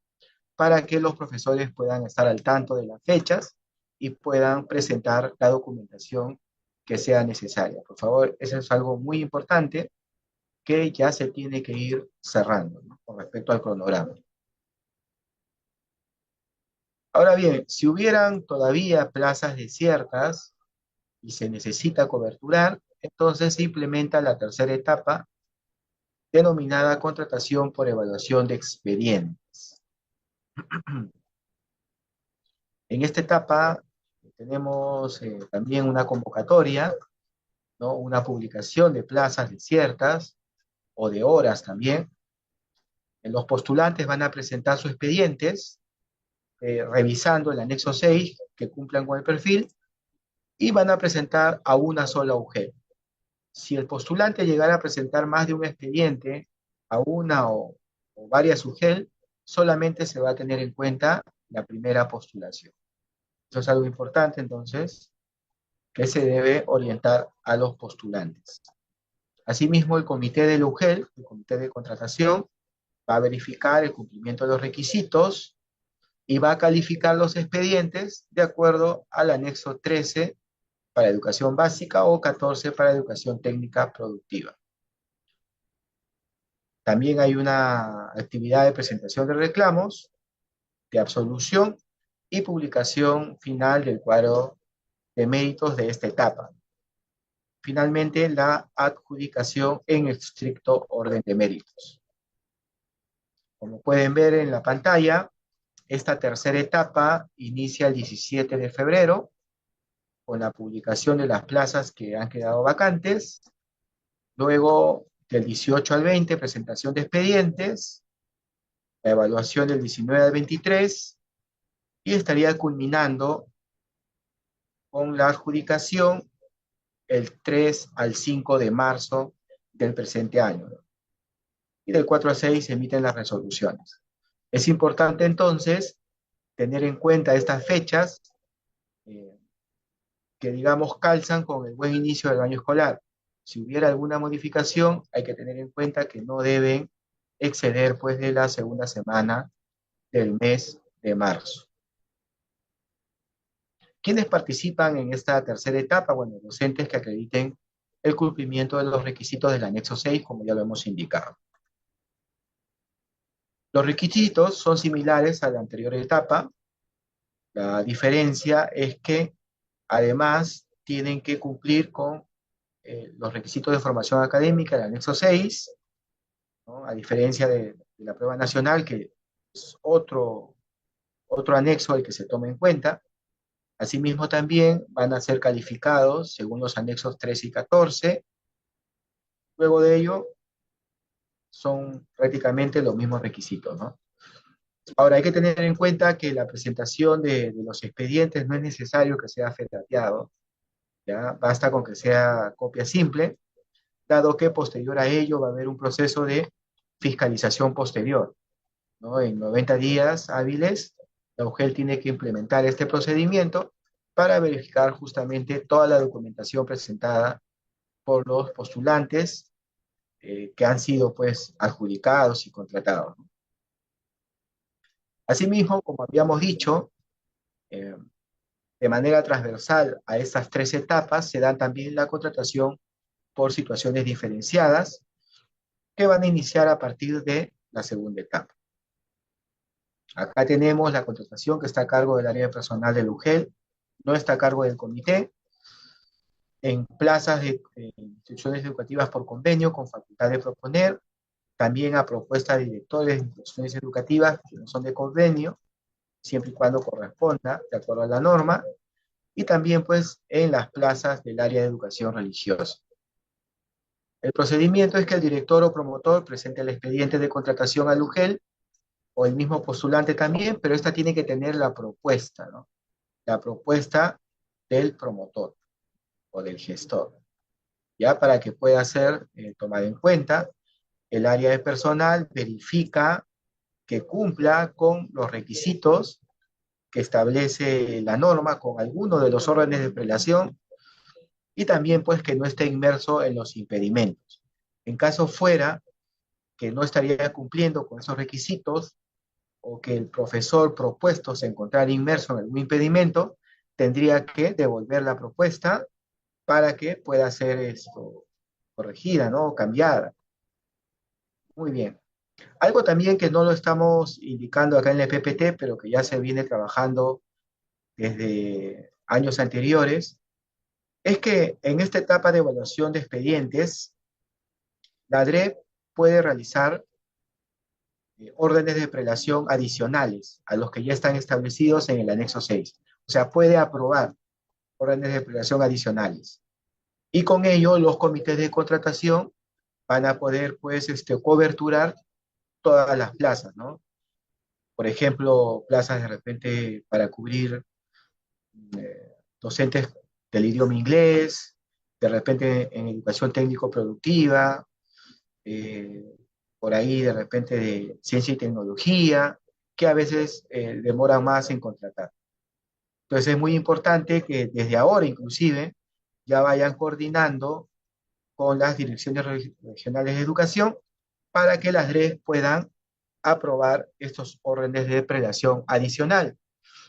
Speaker 4: para que los profesores puedan estar al tanto de las fechas y puedan presentar la documentación que sea necesaria. Por favor, eso es algo muy importante que ya se tiene que ir cerrando, ¿no? Con respecto al cronograma. Ahora bien, si hubieran todavía plazas desiertas y se necesita coberturar, entonces se implementa la tercera etapa denominada contratación por evaluación de expedientes. En esta etapa tenemos también una convocatoria, ¿no? Una publicación de plazas desiertas o de horas también. Los postulantes van a presentar sus expedientes, revisando el anexo 6 que cumplan con el perfil, y van a presentar a una sola UGEL. Si el postulante llegara a presentar más de un expediente a una o varias UGEL, solamente se va a tener en cuenta la primera postulación. Eso es algo importante, entonces, que se debe orientar a los postulantes. Asimismo, el comité del UGEL, el comité de contratación, va a verificar el cumplimiento de los requisitos y va a calificar los expedientes de acuerdo al anexo 13 para educación básica o 14 para educación técnica productiva. También hay una actividad de presentación de reclamos, de absolución y publicación final del cuadro de méritos de esta etapa. Finalmente, la adjudicación en estricto orden de méritos. Como pueden ver en la pantalla, esta tercera etapa inicia el 17 de febrero con la publicación de las plazas que han quedado vacantes. Luego, del 18 al 20, presentación de expedientes, la evaluación del 19 al 23, y estaría culminando con la adjudicación el 3 al 5 de marzo del presente año. Y del 4 al 6 se emiten las resoluciones. Es importante entonces tener en cuenta estas fechas que, digamos, calzan con el buen inicio del año escolar. Si hubiera alguna modificación, hay que tener en cuenta que no deben exceder pues de la segunda semana del mes de marzo. ¿Quiénes participan en esta tercera etapa? Bueno, docentes que acrediten el cumplimiento de los requisitos del anexo 6, como ya lo hemos indicado. Los requisitos son similares a la anterior etapa. La diferencia es que además tienen que cumplir con los requisitos de formación académica del anexo 6, ¿no? A diferencia de la prueba nacional, que es otro anexo el que se toma en cuenta. Asimismo, también van a ser calificados según los anexos 13 y 14. Luego de ello, son prácticamente los mismos requisitos, ¿no? Ahora, hay que tener en cuenta que la presentación de los expedientes no es necesario que sea federateado, ¿ya? Basta con que sea copia simple, dado que posterior a ello va a haber un proceso de fiscalización posterior, ¿no? En 90 días hábiles, la UGEL tiene que implementar este procedimiento para verificar justamente toda la documentación presentada por los postulantes que han sido pues adjudicados y contratados, ¿no? Asimismo, como habíamos dicho, de manera transversal a estas tres etapas se dan también la contratación por situaciones diferenciadas que van a iniciar a partir de la segunda etapa. Acá tenemos la contratación que está a cargo del área de personal del UGEL, no está a cargo del comité, en plazas de instituciones educativas por convenio con facultad de proponer, también a propuesta de directores de instituciones educativas que no son de convenio, siempre y cuando corresponda de acuerdo a la norma, y también pues en las plazas del área de educación religiosa. El procedimiento es que el director o promotor presente el expediente de contratación al UGEL o el mismo postulante también, pero esta tiene que tener la propuesta, ¿no? La propuesta del promotor o del gestor, ya para que pueda ser tomada en cuenta. El área de personal verifica que cumpla con los requisitos que establece la norma con alguno de los órdenes de prelación y también pues que no esté inmerso en los impedimentos. En caso fuera que no estaría cumpliendo con esos requisitos o que el profesor propuesto se encontrara inmerso en algún impedimento, tendría que devolver la propuesta para que pueda ser esto corregida, ¿no? O cambiada. Muy bien. Algo también que no lo estamos indicando acá en el PPT, pero que ya se viene trabajando desde años anteriores, es que en esta etapa de evaluación de expedientes, la DRE puede realizar órdenes de prelación adicionales a los que ya están establecidos en el anexo 6. O sea, puede aprobar órdenes de prelación adicionales. Y con ello los comités de contratación van a poder, pues, coberturar todas las plazas, ¿no? Por ejemplo, plazas de repente para cubrir docentes del idioma inglés, de repente en educación técnico-productiva, eh, por ahí de repente de ciencia y tecnología, que a veces demoran más en contratar. Entonces es muy importante que desde ahora inclusive ya vayan coordinando con las direcciones regionales de educación para que las DREs puedan aprobar estos órdenes de prelación adicional.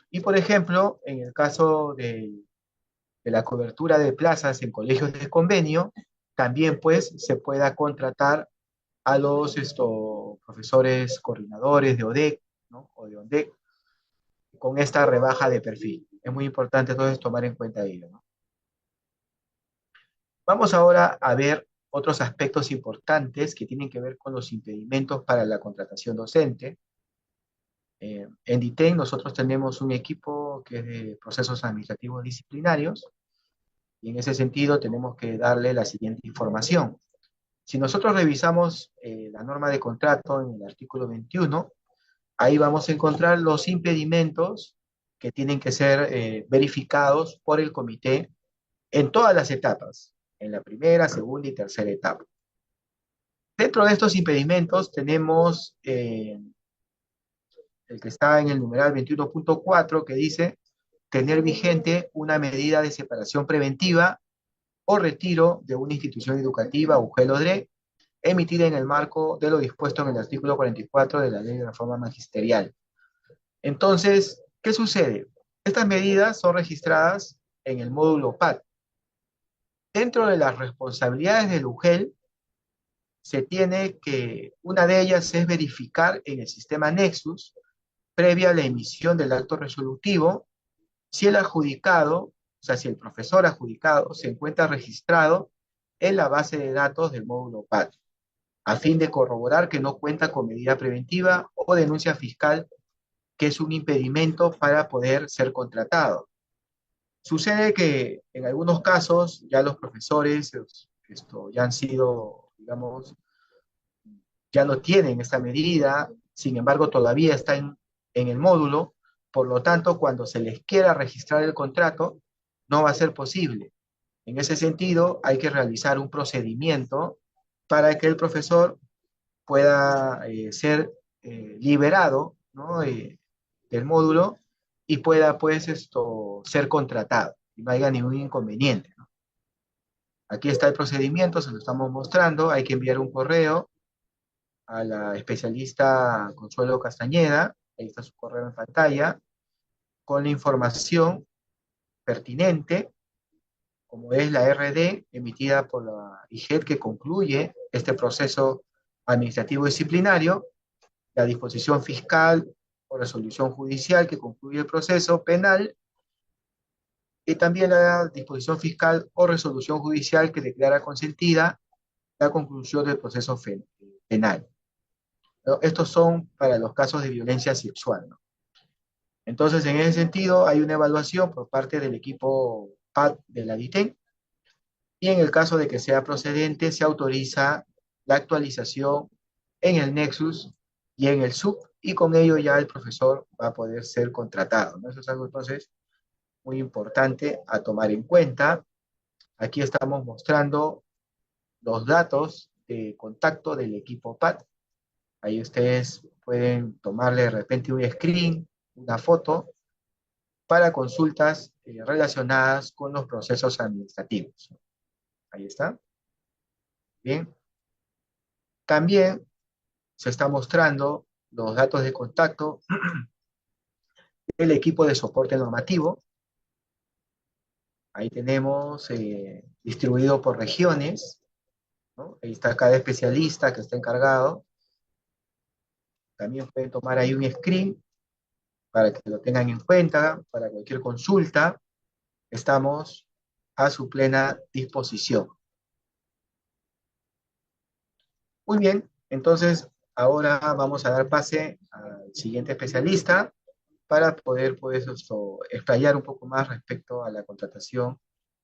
Speaker 4: Y por ejemplo, en el caso de la cobertura de plazas en colegios de convenio, también pues se pueda contratar a los profesores coordinadores de ODEC, ¿no? O de ONDEC con esta rebaja de perfil. Es muy importante entonces tomar en cuenta ello, ¿no? Vamos ahora a ver otros aspectos importantes que tienen que ver con los impedimentos para la contratación docente. En DITEN nosotros tenemos un equipo que es de procesos administrativos disciplinarios y en ese sentido tenemos que darle la siguiente información. Si nosotros revisamos la norma de contrato en el artículo 21, ahí vamos a encontrar los impedimentos que tienen que ser verificados por el comité en todas las etapas, en la primera, segunda y tercera etapa. Dentro de estos impedimentos tenemos el que está en el numeral 21.4 que dice tener vigente una medida de separación preventiva o retiro de una institución educativa UGEL o DRE emitida en el marco de lo dispuesto en el artículo 44 de la Ley de Reforma Magisterial. Entonces, ¿qué sucede? Estas medidas son registradas en el módulo PAD. Dentro de las responsabilidades del UGEL, se tiene que, una de ellas es verificar en el sistema Nexus, previa a la emisión del acto resolutivo, si el adjudicado, o sea, si el profesor adjudicado se encuentra registrado en la base de datos del módulo PAD, a fin de corroborar que no cuenta con medida preventiva o denuncia fiscal, que es un impedimento para poder ser contratado. Sucede que en algunos casos ya los profesores ya han sido, digamos, ya no tienen esta medida, sin embargo todavía está en el módulo, por lo tanto cuando se les quiera registrar el contrato, no va a ser posible. En ese sentido, hay que realizar un procedimiento para que el profesor pueda ser liberado, ¿no? Del módulo y pueda pues ser contratado y no haya ningún inconveniente, ¿no? Aquí está el procedimiento, se lo estamos mostrando, hay que enviar un correo a la especialista Consuelo Castañeda, ahí está su correo en pantalla, con la información pertinente, como es la RD emitida por la IGED que concluye este proceso administrativo disciplinario, la disposición fiscal o resolución judicial que concluye el proceso penal, y también la disposición fiscal o resolución judicial que declara consentida la conclusión del proceso penal. ¿No? Estos son para los casos de violencia sexual, ¿no? Entonces, en ese sentido, hay una evaluación por parte del equipo PAD de la DITEN, y en el caso de que sea procedente, se autoriza la actualización en el Nexus y en el SUB, y con ello ya el profesor va a poder ser contratado, ¿no? Eso es algo entonces muy importante a tomar en cuenta. Aquí estamos mostrando los datos de contacto del equipo PAT. Ahí ustedes pueden tomarle de repente un screen, una foto, para consultas relacionadas con los procesos administrativos. Ahí está. Bien. También se está mostrando los datos de contacto del equipo de soporte normativo. Ahí tenemos distribuido por regiones, ¿no? Ahí está cada especialista que está encargado. También pueden tomar ahí un screen para que lo tengan en cuenta, para cualquier consulta. Estamos a su plena disposición. Muy bien, entonces ahora vamos a dar pase al siguiente especialista para poder pues, explayar un poco más respecto a la contratación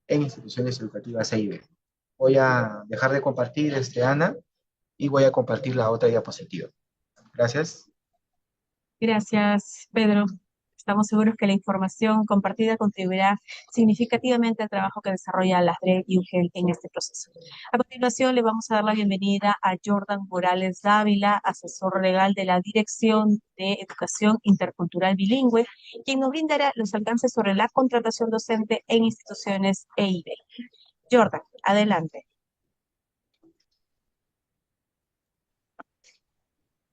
Speaker 4: en instituciones educativas EIB. Voy a dejar de compartir Ana, y voy a compartir la otra diapositiva. Gracias.
Speaker 2: Gracias, Pedro. Estamos seguros que la información compartida contribuirá significativamente al trabajo que desarrolla la DRE y UGEL en este proceso. A continuación, le vamos a dar la bienvenida a Jordan Morales Dávila, asesor legal de la Dirección de Educación Intercultural Bilingüe, quien nos brindará los alcances sobre la contratación docente en instituciones EIB. Jordan, adelante.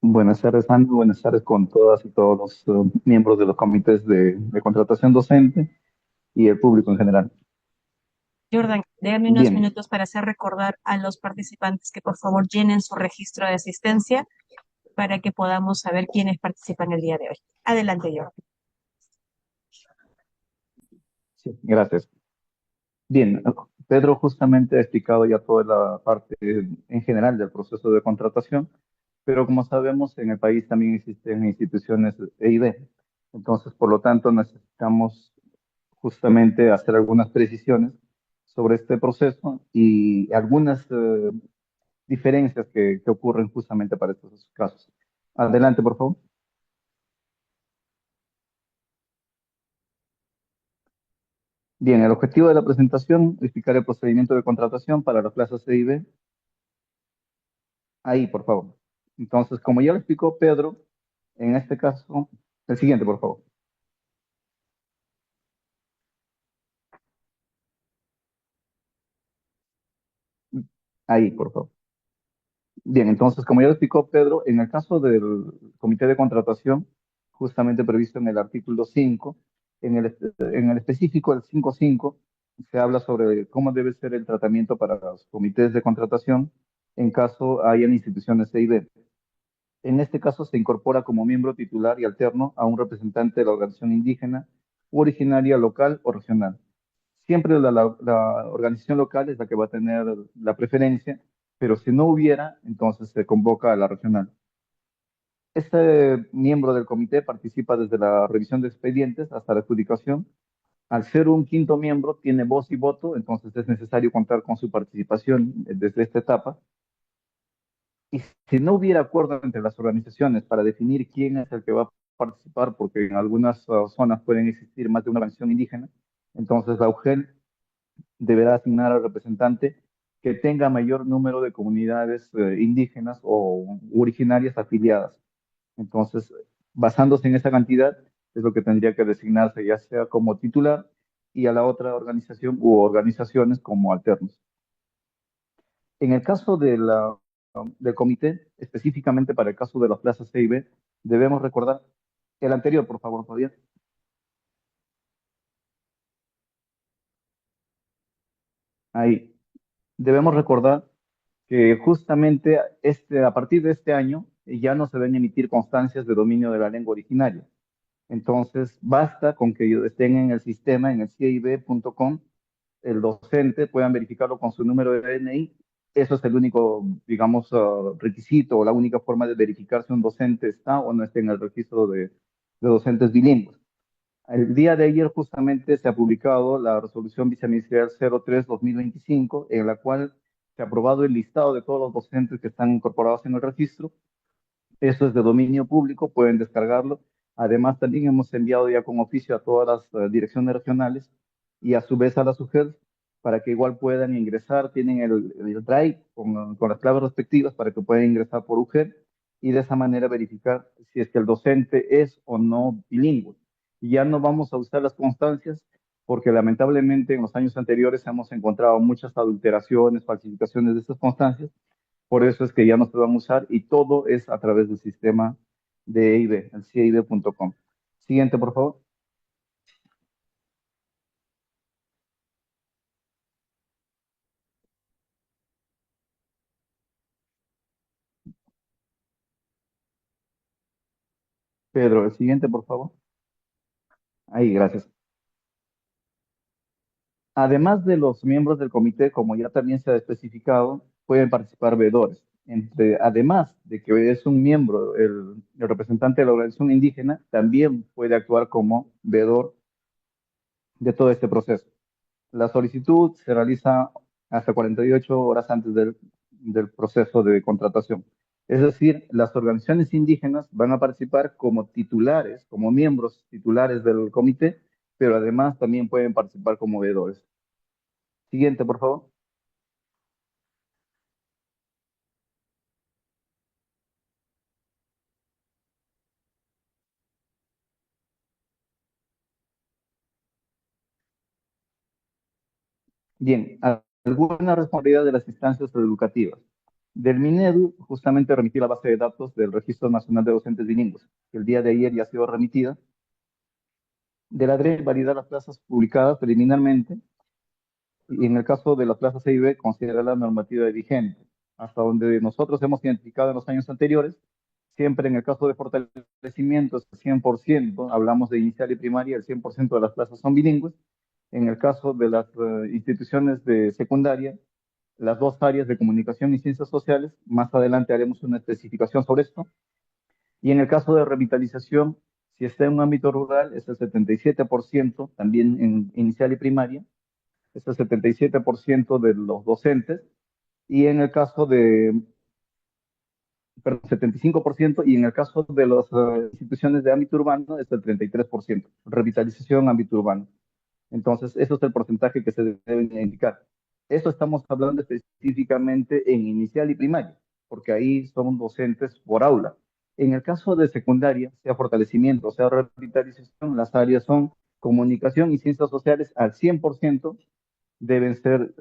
Speaker 5: Buenas tardes, Andy. Buenas tardes con todas y todos los miembros de los comités de contratación docente y el público en general.
Speaker 2: Jordan, déjame unos
Speaker 5: Bien,
Speaker 2: minutos para hacer recordar a los participantes que por favor llenen su registro de asistencia para que podamos saber quiénes participan el día de hoy. Adelante, Jordan.
Speaker 5: sí, gracias. Bien, Pedro justamente ha explicado ya toda la parte en general del proceso de contratación, pero como sabemos, en el país también existen instituciones EID. Entonces, por lo tanto, necesitamos justamente hacer algunas precisiones sobre este proceso y algunas diferencias que ocurren justamente para estos casos. Adelante, por favor. Bien, el objetivo de la presentación, explicar el procedimiento de contratación para las plazas C y B. Ahí, por favor. Entonces, como ya lo explicó Pedro, en este caso, el siguiente, por favor. Ahí, por favor. Bien, entonces, como ya lo explicó Pedro, en el caso del comité de contratación, justamente previsto en el artículo 5, en el específico, el 5.5, se habla sobre cómo debe ser el tratamiento para los comités de contratación en caso hayan instituciones C y B. En este caso, se incorpora como miembro titular y alterno a un representante de la organización indígena u originaria local o regional. Siempre la organización local es la que va a tener la preferencia, pero si no hubiera, entonces se convoca a la regional. Este miembro del comité participa desde la revisión de expedientes hasta la adjudicación. Al ser un quinto miembro, tiene voz y voto, entonces es necesario contar con su participación desde esta etapa. Y si no hubiera acuerdo entre las organizaciones para definir quién es el que va a participar, porque en algunas zonas pueden existir más de una organización indígena, entonces la UGEL deberá asignar al representante que tenga mayor número de comunidades indígenas o originarias afiliadas. Entonces, basándose en esa cantidad, es lo que tendría que designarse, ya sea como titular y a la otra organización u organizaciones como alternos. En el caso del comité, específicamente para el caso de las plazas C y B, debemos recordar el anterior, por favor, Fabián. Ahí. Debemos recordar que justamente a partir de este año ya no se deben emitir constancias de dominio de la lengua originaria. Entonces, basta con que estén en el sistema, en el cib.com, el docente, puedan verificarlo con su número de DNI. Eso es el único, digamos, requisito o la única forma de verificar si un docente está o no está en el registro de docentes bilingües. El día de ayer justamente se ha publicado la resolución viceministerial 03-2025, en la cual se ha aprobado el listado de todos los docentes que están incorporados en el registro. Eso es de dominio público, pueden descargarlo. Además, también hemos enviado ya con oficio a todas las direcciones regionales y a su vez a las UGEL para que igual puedan ingresar. Tienen el drive con las claves respectivas para que puedan ingresar por UGEL y de esa manera verificar si es que el docente es o no bilingüe. Y ya no vamos a usar las constancias porque lamentablemente en los años anteriores hemos encontrado muchas adulteraciones, falsificaciones de estas constancias. Por eso es que ya no se van a usar y todo es a través del sistema de EIB, el CIB.com. Siguiente, por favor. Pedro, el siguiente, por favor. Ahí, gracias. Además de los miembros del comité, como ya también se ha especificado, pueden participar veedores. Además de que es un miembro, el representante de la organización indígena, también puede actuar como veedor de todo este proceso. La solicitud se realiza hasta 48 horas antes del proceso de contratación. Es decir, las organizaciones indígenas van a participar como titulares, como miembros titulares del comité, pero además también pueden participar como veedores. Siguiente, por favor. Bien, alguna responsabilidad de las instancias educativas. Del Minedu, justamente remití la base de datos del Registro Nacional de Docentes Bilingües, que el día de ayer ya ha sido remitida. De la DRE, validar las plazas publicadas preliminarmente y en el caso de la plaza CIB, considerar la normativa vigente. Hasta donde nosotros hemos identificado en los años anteriores, siempre en el caso de fortalecimientos, 100%, hablamos de inicial y primaria, el 100% de las plazas son bilingües. En el caso de las instituciones de secundaria, las dos áreas de comunicación y ciencias sociales, más adelante haremos una especificación sobre esto. Y en el caso de revitalización, si está en un ámbito rural, es el 77%, también en inicial y primaria, es el 77% de los docentes, y en el caso de, perdón, 75%, y en el caso de las instituciones de ámbito urbano es el 33%, revitalización ámbito urbano. Entonces, eso es el porcentaje que se debe indicar. Eso estamos hablando específicamente en inicial y primaria, porque ahí son docentes por aula. En el caso de secundaria, sea fortalecimiento, sea revitalización, las áreas son comunicación y ciencias sociales al 100%, deben ser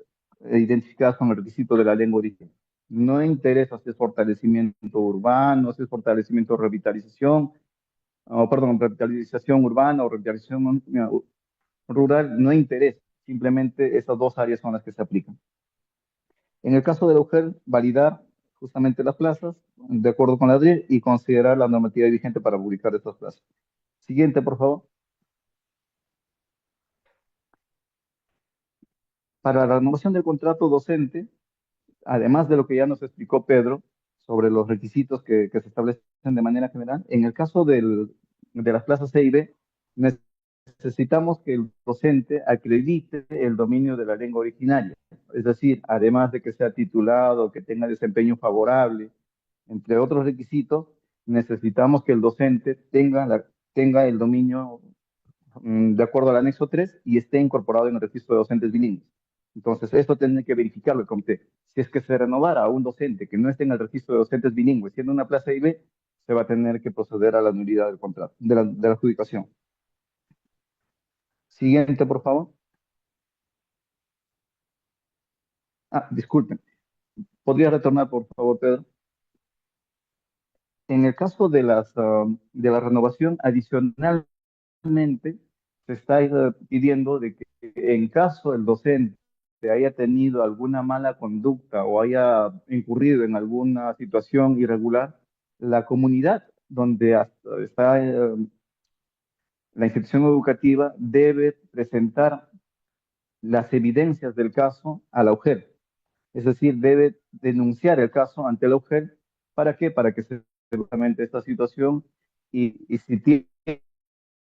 Speaker 5: identificadas con el requisito de la lengua de origen. No interesa si es fortalecimiento urbano, si es fortalecimiento revitalización, o perdón, revitalización urbana o revitalización rural, no interesa. Simplemente esas dos áreas son las que se aplican. En el caso de la UGEL, validar justamente las plazas de acuerdo con la DRI y considerar la normativa vigente para publicar estas plazas. Siguiente, por favor. Para la renovación del contrato docente, además de lo que ya nos explicó Pedro sobre los requisitos que se establecen de manera general, en el caso de las plazas C y B, necesitamos que el docente acredite el dominio de la lengua originaria. Es decir, además de que sea titulado, que tenga desempeño favorable, entre otros requisitos, necesitamos que el docente tenga el dominio de acuerdo al anexo 3 y esté incorporado en el registro de docentes bilingües. Entonces, esto tiene que verificarlo el comité. Si es que se renovara a un docente que no esté en el registro de docentes bilingües, siendo una plaza IB, se va a tener que proceder a la nulidad del contrato, de la adjudicación. Siguiente, por favor. Disculpen. ¿Podría retornar, por favor, Pedro? En el caso de la renovación, adicionalmente, se está pidiendo de que en caso el docente haya tenido alguna mala conducta o haya incurrido en alguna situación irregular, la comunidad donde está la institución educativa debe presentar las evidencias del caso a la UGEL. Es decir, debe denunciar el caso ante la UGEL. ¿Para qué? Para que se justamente esta situación y si tiene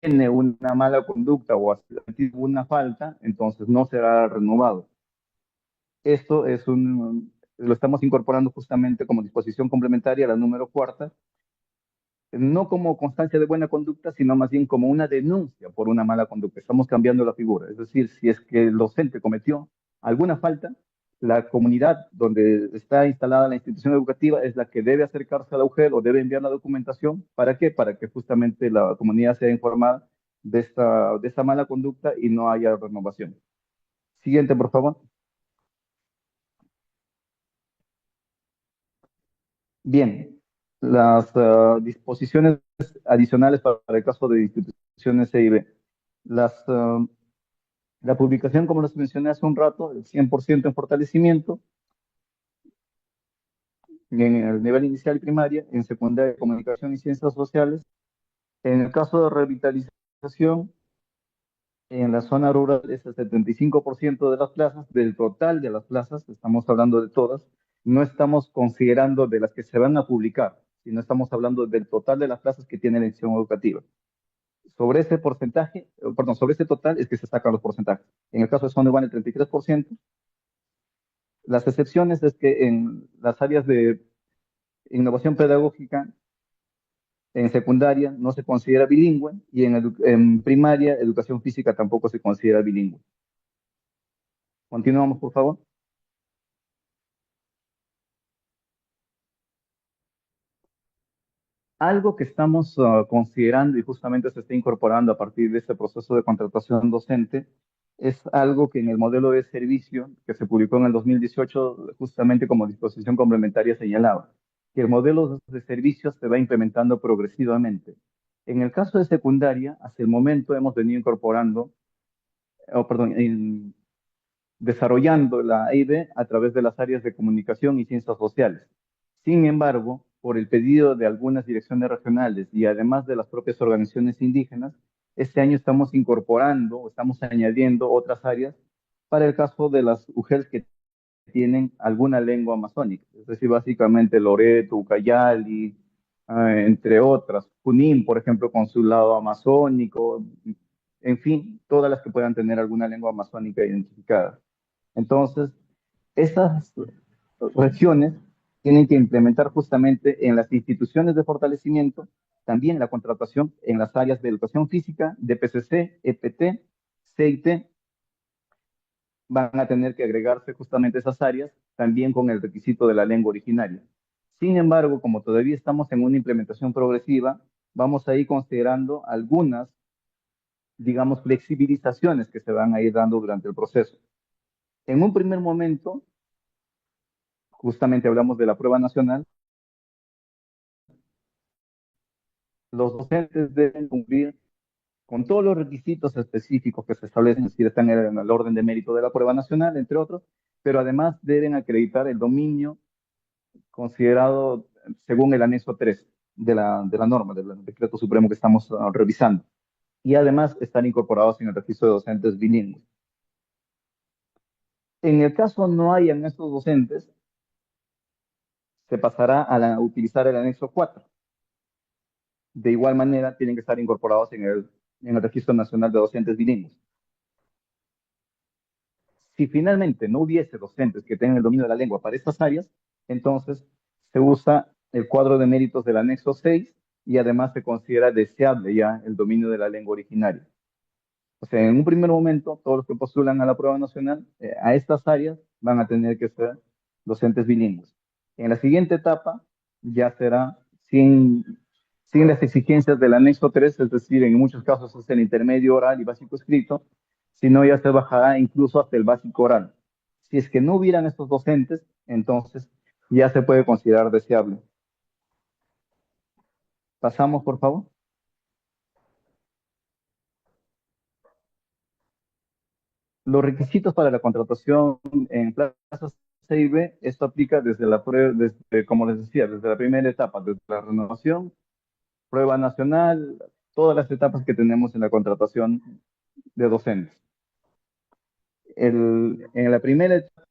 Speaker 5: tiene una mala conducta o ha cometido una falta, entonces no será renovado. Esto lo estamos incorporando justamente como disposición complementaria a la número cuarta, no como constancia de buena conducta, sino más bien como una denuncia por una mala conducta. Estamos cambiando la figura. Es decir, si es que el docente cometió alguna falta, la comunidad donde está instalada la institución educativa es la que debe acercarse a la UGEL o debe enviar la documentación. ¿Para qué? Para que justamente la comunidad sea informada de esta mala conducta y no haya renovación. Siguiente, por favor. Bien, las disposiciones adicionales para el caso de instituciones EIB. Las, ah, la publicación, como les mencioné hace un rato, el 100% en fortalecimiento, en el nivel inicial y primaria, en secundaria, comunicación y ciencias sociales. En el caso de revitalización, en la zona rural es el 75% de las plazas, del total de las plazas, estamos hablando de todas, no estamos considerando de las que se van a publicar, sino estamos hablando del total de las plazas que tiene la institución educativa. Sobre ese porcentaje, perdón, sobre ese total es que se sacan los porcentajes. En el caso de zona urbana, el 33%. Las excepciones es que en las áreas de innovación pedagógica, en secundaria no se considera bilingüe y en primaria, educación física tampoco se considera bilingüe. Continuamos, por favor. Algo que estamos considerando y justamente se está incorporando a partir de este proceso de contratación docente es algo que en el modelo de servicio que se publicó en el 2018 justamente como disposición complementaria señalaba, que el modelo de servicio se va implementando progresivamente. En el caso de secundaria, hasta el momento hemos venido incorporando, desarrollando la EIB a través de las áreas de comunicación y ciencias sociales. Sin embargo, por el pedido de algunas direcciones regionales y además de las propias organizaciones indígenas, este año estamos incorporando, estamos añadiendo otras áreas para el caso de las UGELs que tienen alguna lengua amazónica, es decir, básicamente Loreto, Ucayali, entre otras, Junín, por ejemplo, con su lado amazónico, en fin, todas las que puedan tener alguna lengua amazónica identificada. Entonces, esas regiones tienen que implementar justamente en las instituciones de fortalecimiento también la contratación en las áreas de educación física, de PCC, EPT, CIT, van a tener que agregarse justamente esas áreas también con el requisito de la lengua originaria. Sin embargo, como todavía estamos en una implementación progresiva, vamos a ir considerando algunas, digamos, flexibilizaciones que se van a ir dando durante el proceso. En un primer momento, justamente hablamos de la prueba nacional, los docentes deben cumplir con todos los requisitos específicos que se establecen, es decir, están en el orden de mérito de la prueba nacional, entre otros, pero además deben acreditar el dominio considerado según el anexo 3 de la norma, del decreto supremo que estamos revisando, y además están incorporados en el registro de docentes bilingües. En el caso no hayan estos docentes, se pasará a utilizar el anexo 4. De igual manera, tienen que estar incorporados en el Registro Nacional de Docentes Bilingües. Si finalmente no hubiese docentes que tengan el dominio de la lengua para estas áreas, entonces se usa el cuadro de méritos del anexo 6 y además se considera deseable ya el dominio de la lengua originaria. O sea, en un primer momento, todos los que postulan a la prueba nacional, a estas áreas van a tener que ser docentes bilingües. En la siguiente etapa ya será sin las exigencias del anexo 3, es decir, en muchos casos es el intermedio oral y básico escrito, sino ya se bajará incluso hasta el básico oral. Si es que no hubieran estos docentes, entonces ya se puede considerar deseable. Pasamos, por favor. Los requisitos para la contratación en plazas C y B, esto aplica desde la prueba, desde, como les decía, desde la primera etapa, desde la renovación, prueba nacional, todas las etapas que tenemos en la contratación de docentes. En la primera etapa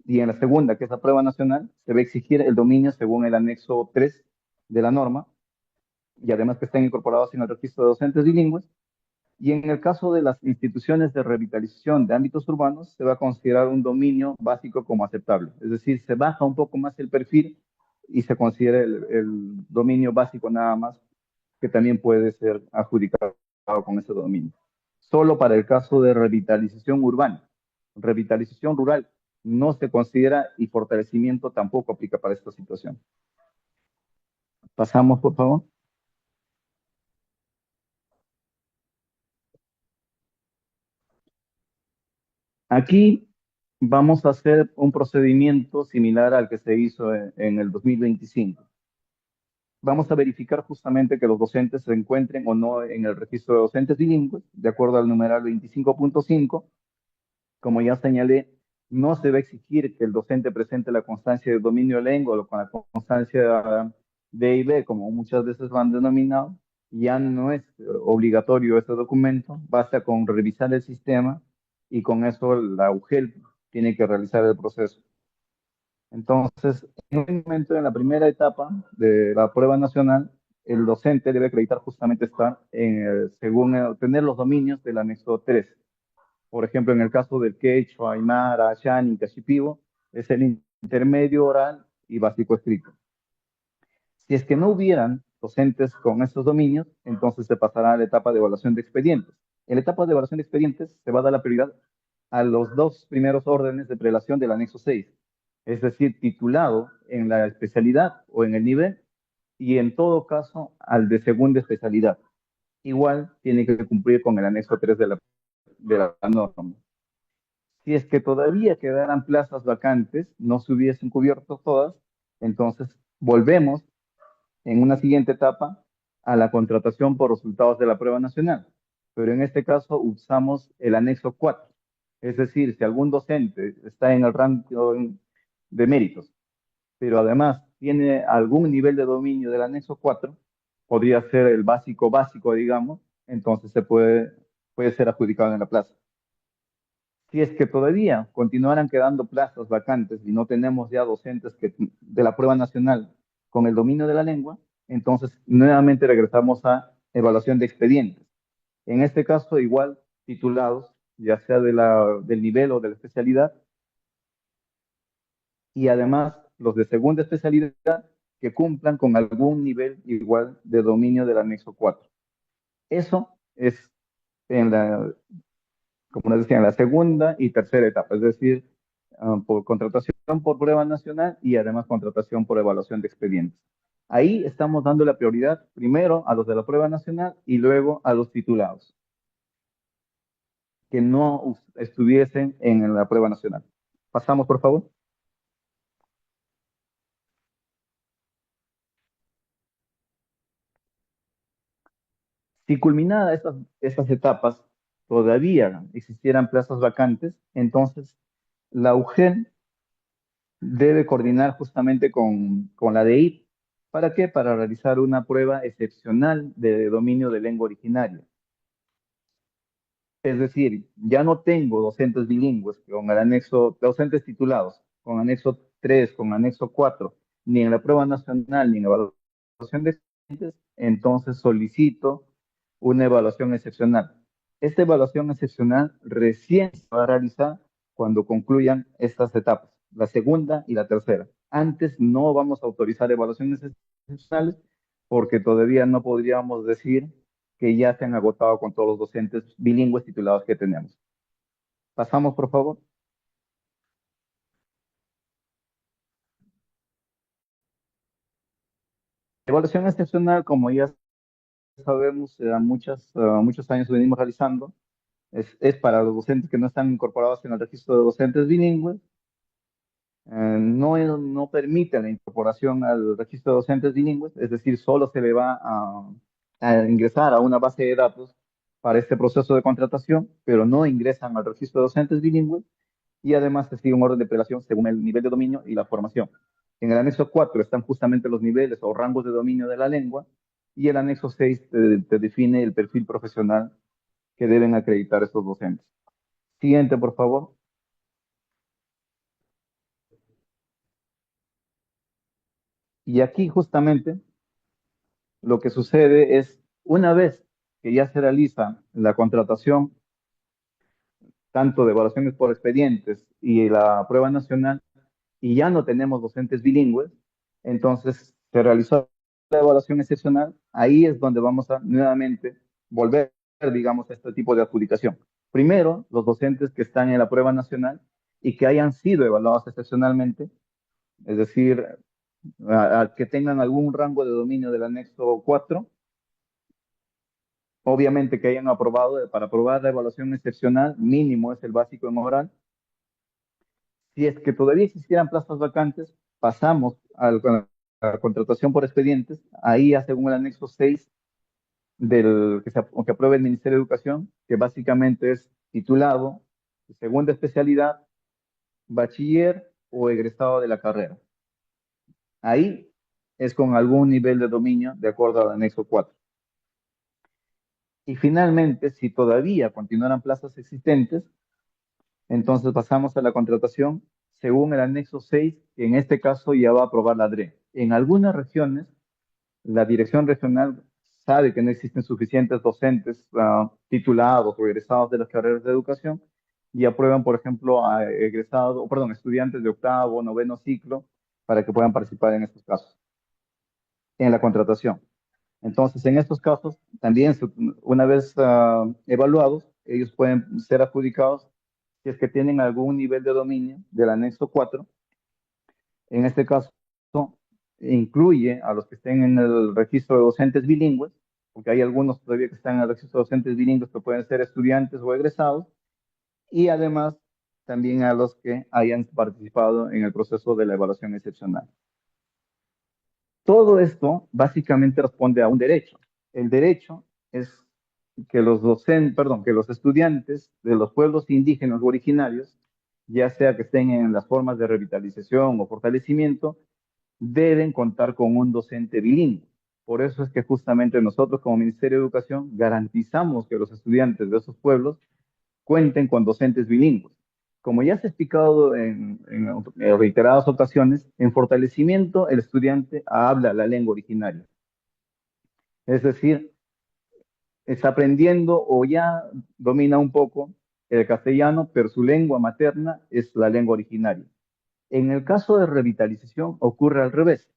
Speaker 5: y en la segunda, que es la prueba nacional, se va a exigir el dominio según el anexo 3 de la norma, y además que estén incorporados en el registro de docentes bilingües. Y en el caso de las instituciones de revitalización de ámbitos urbanos, se va a considerar un dominio básico como aceptable. Es decir, se baja un poco más el perfil y se considera el dominio básico nada más, que también puede ser adjudicado con ese dominio. Solo para el caso de revitalización urbana. Revitalización rural no se considera y fortalecimiento tampoco aplica para esta situación. Pasamos, por favor. Aquí vamos a hacer un procedimiento similar al que se hizo en el 2025. Vamos a verificar justamente que los docentes se encuentren o no en el registro de docentes bilingües, de acuerdo al numeral 25.5. Como ya señalé, no se va a exigir que el docente presente la constancia de dominio de lengua o con la constancia de IB, como muchas veces lo han denominado. Ya no es obligatorio este documento, basta con revisar el sistema y con eso la UGEL tiene que realizar el proceso. Entonces, en un momento, en la primera etapa de la prueba nacional, el docente debe acreditar justamente estar según tener los dominios del anexo 3. Por ejemplo, en el caso del quechua, aymara, shani, cachipibo, es el intermedio oral y básico escrito. Si es que no hubieran docentes con estos dominios, entonces se pasará a la etapa de evaluación de expedientes. En la etapa de evaluación de expedientes se va a dar la prioridad a los dos primeros órdenes de prelación del anexo 6, es decir, titulado en la especialidad o en el nivel, y en todo caso al de segunda especialidad. Igual tiene que cumplir con el anexo 3 de la norma. Si es que todavía quedaran plazas vacantes, no se hubiesen cubierto todas, entonces volvemos en una siguiente etapa a la contratación por resultados de la prueba nacional. Pero en este caso usamos el anexo 4. Es decir, si algún docente está en el rango de méritos, pero además tiene algún nivel de dominio del anexo 4, podría ser el básico básico, digamos, entonces puede ser adjudicado en la plaza. Si es que todavía continuaran quedando plazas vacantes y no tenemos ya docentes de la prueba nacional con el dominio de la lengua, entonces nuevamente regresamos a evaluación de expedientes. En este caso, igual titulados, ya sea del nivel o de la especialidad, y además los de segunda especialidad que cumplan con algún nivel igual de dominio del anexo 4. Eso es en la, como les decía, en la segunda y tercera etapa, es decir, por contratación por prueba nacional y además contratación por evaluación de expedientes. Ahí estamos dando la prioridad primero a los de la prueba nacional y luego a los titulados que no estuviesen en la prueba nacional. Pasamos, por favor. Si culminadas estas etapas todavía existieran plazas vacantes, entonces la UGEL debe coordinar justamente con la DEIP. ¿Para qué? Para realizar una prueba excepcional de dominio de lengua originaria. Es decir, ya no tengo docentes bilingües con el anexo, docentes titulados, con anexo 3, con anexo 4, ni en la prueba nacional, ni en la evaluación de estudiantes, entonces solicito una evaluación excepcional. Esta evaluación excepcional recién se va a realizar cuando concluyan estas etapas, la segunda y la tercera. Antes no vamos a autorizar evaluaciones excepcionales porque todavía no podríamos decir que ya se han agotado con todos los docentes bilingües titulados que tenemos. Pasamos, por favor. Evaluación excepcional, como ya sabemos, muchos años venimos realizando, es para los docentes que no están incorporados en el registro de docentes bilingües. No permite la incorporación al registro de docentes bilingües, es decir, solo se le va a ingresar a una base de datos para este proceso de contratación, pero no ingresan al registro de docentes bilingües y además se sigue un orden de prelación según el nivel de dominio y la formación. En el anexo 4 están justamente los niveles o rangos de dominio de la lengua y el anexo 6 te define el perfil profesional que deben acreditar estos docentes. Siguiente, por favor. Y aquí justamente lo que sucede es, una vez que ya se realiza la contratación, tanto de evaluaciones por expedientes y la prueba nacional, y ya no tenemos docentes bilingües, entonces se realizó la evaluación excepcional, ahí es donde vamos a nuevamente volver, digamos, a este tipo de adjudicación. Primero, los docentes que están en la prueba nacional y que hayan sido evaluados excepcionalmente, es decir, que tengan algún rango de dominio del anexo 4, obviamente que hayan aprobado, para aprobar la evaluación excepcional, mínimo es el básico en oral. Si es que todavía existieran plazas vacantes, pasamos a la contratación por expedientes, ahí ya según el anexo 6 que apruebe el Ministerio de Educación, que básicamente es titulado, segunda especialidad, bachiller o egresado de la carrera. Ahí es con algún nivel de dominio de acuerdo al anexo 4. Y finalmente, si todavía continuaran plazas existentes, entonces pasamos a la contratación según el anexo 6, que en este caso ya va a aprobar la DRE. En algunas regiones, la dirección regional sabe que no existen suficientes docentes titulados o egresados de las carreras de educación y aprueban, por ejemplo, a egresados, o perdón, estudiantes de octavo, noveno ciclo para que puedan participar en estos casos, en la contratación. Entonces, en estos casos, también una vez evaluados, ellos pueden ser adjudicados si es que tienen algún nivel de dominio del anexo 4. En este caso, incluye a los que estén en el registro de docentes bilingües, porque hay algunos todavía que están en el registro de docentes bilingües que pueden ser estudiantes o egresados, y además también a los que hayan participado en el proceso de la evaluación excepcional. Todo esto básicamente responde a un derecho. El derecho es que que los estudiantes de los pueblos indígenas o originarios, ya sea que estén en las formas de revitalización o fortalecimiento, deben contar con un docente bilingüe. Por eso es que justamente nosotros como Ministerio de Educación garantizamos que los estudiantes de esos pueblos cuenten con docentes bilingües. Como ya se ha explicado en reiteradas ocasiones, en fortalecimiento el estudiante habla la lengua originaria. Es decir, está aprendiendo o ya domina un poco el castellano, pero su lengua materna es la lengua originaria. En el caso de revitalización ocurre al revés.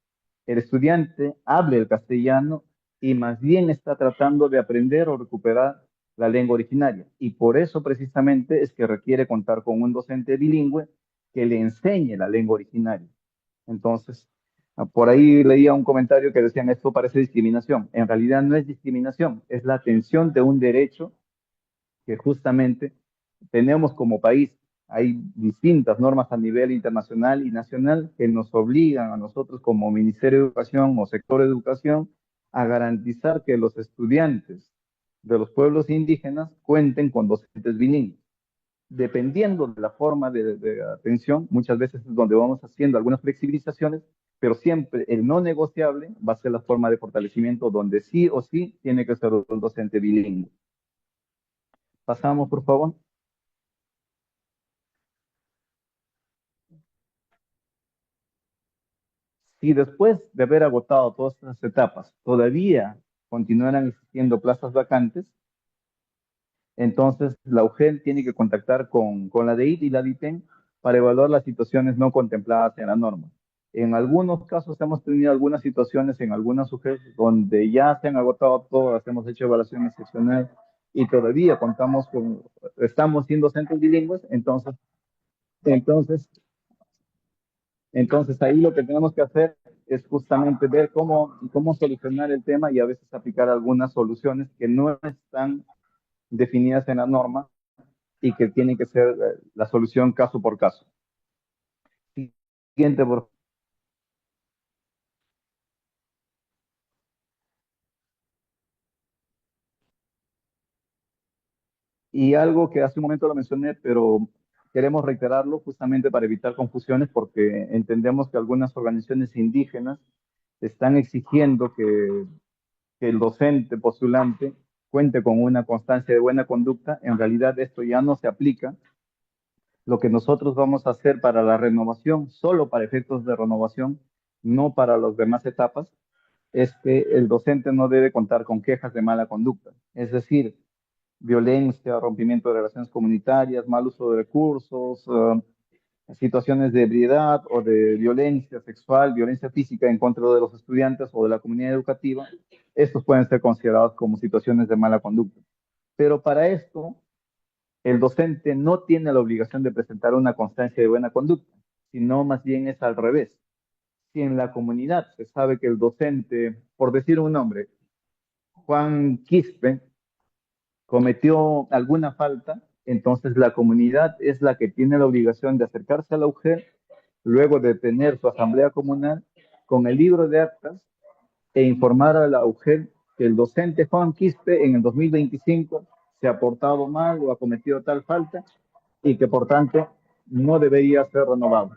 Speaker 5: El estudiante habla el castellano y más bien está tratando de aprender o recuperar la lengua originaria. Y por eso precisamente es que requiere contar con un docente bilingüe que le enseñe la lengua originaria. Entonces, por ahí leía un comentario que decían esto parece discriminación. En realidad no es discriminación, es la atención de un derecho que justamente tenemos como país. Hay distintas normas a nivel internacional y nacional que nos obligan a nosotros como Ministerio de Educación o sector de educación a garantizar que los estudiantes de los pueblos indígenas cuenten con docentes bilingües. Dependiendo de la forma de atención, muchas veces es donde vamos haciendo algunas flexibilizaciones, pero siempre el no negociable va a ser la forma de fortalecimiento donde sí o sí tiene que ser un docente bilingüe. Pasamos, por favor. Si después de haber agotado todas estas etapas todavía continuaran existiendo plazas vacantes, entonces la UGEL tiene que contactar con la DEIT y la DITEN para evaluar las situaciones no contempladas en la norma. En algunos casos hemos tenido algunas situaciones en algunas UGEL donde ya se han agotado todas, hemos hecho evaluación excepcional y todavía estamos siendo centros bilingües, entonces Entonces ahí lo que tenemos que hacer es justamente ver cómo solucionar el tema y a veces aplicar algunas soluciones que no están definidas en la norma y que tienen que ser la solución caso por caso. Siguiente, por favor. Y algo que hace un momento lo mencioné, pero queremos reiterarlo justamente para evitar confusiones porque entendemos que algunas organizaciones indígenas están exigiendo que el docente postulante cuente con una constancia de buena conducta. En realidad esto ya no se aplica. Lo que nosotros vamos a hacer para la renovación, solo para efectos de renovación, no para las demás etapas, es que el docente no debe contar con quejas de mala conducta, es decir, violencia, rompimiento de relaciones comunitarias, mal uso de recursos, situaciones de ebriedad o de violencia sexual, violencia física en contra de los estudiantes o de la comunidad educativa. Estos pueden ser considerados como situaciones de mala conducta. Pero para esto, el docente no tiene la obligación de presentar una constancia de buena conducta, sino más bien es al revés. Si en la comunidad se sabe que el docente, por decir un nombre, Juan Quispe, cometió alguna falta, entonces la comunidad es la que tiene la obligación de acercarse a la UGEL luego de tener su asamblea comunal con el libro de actas e informar a la UGEL que el docente Juan Quispe en el 2025 se ha portado mal o ha cometido tal falta y que por tanto no debería ser renovado.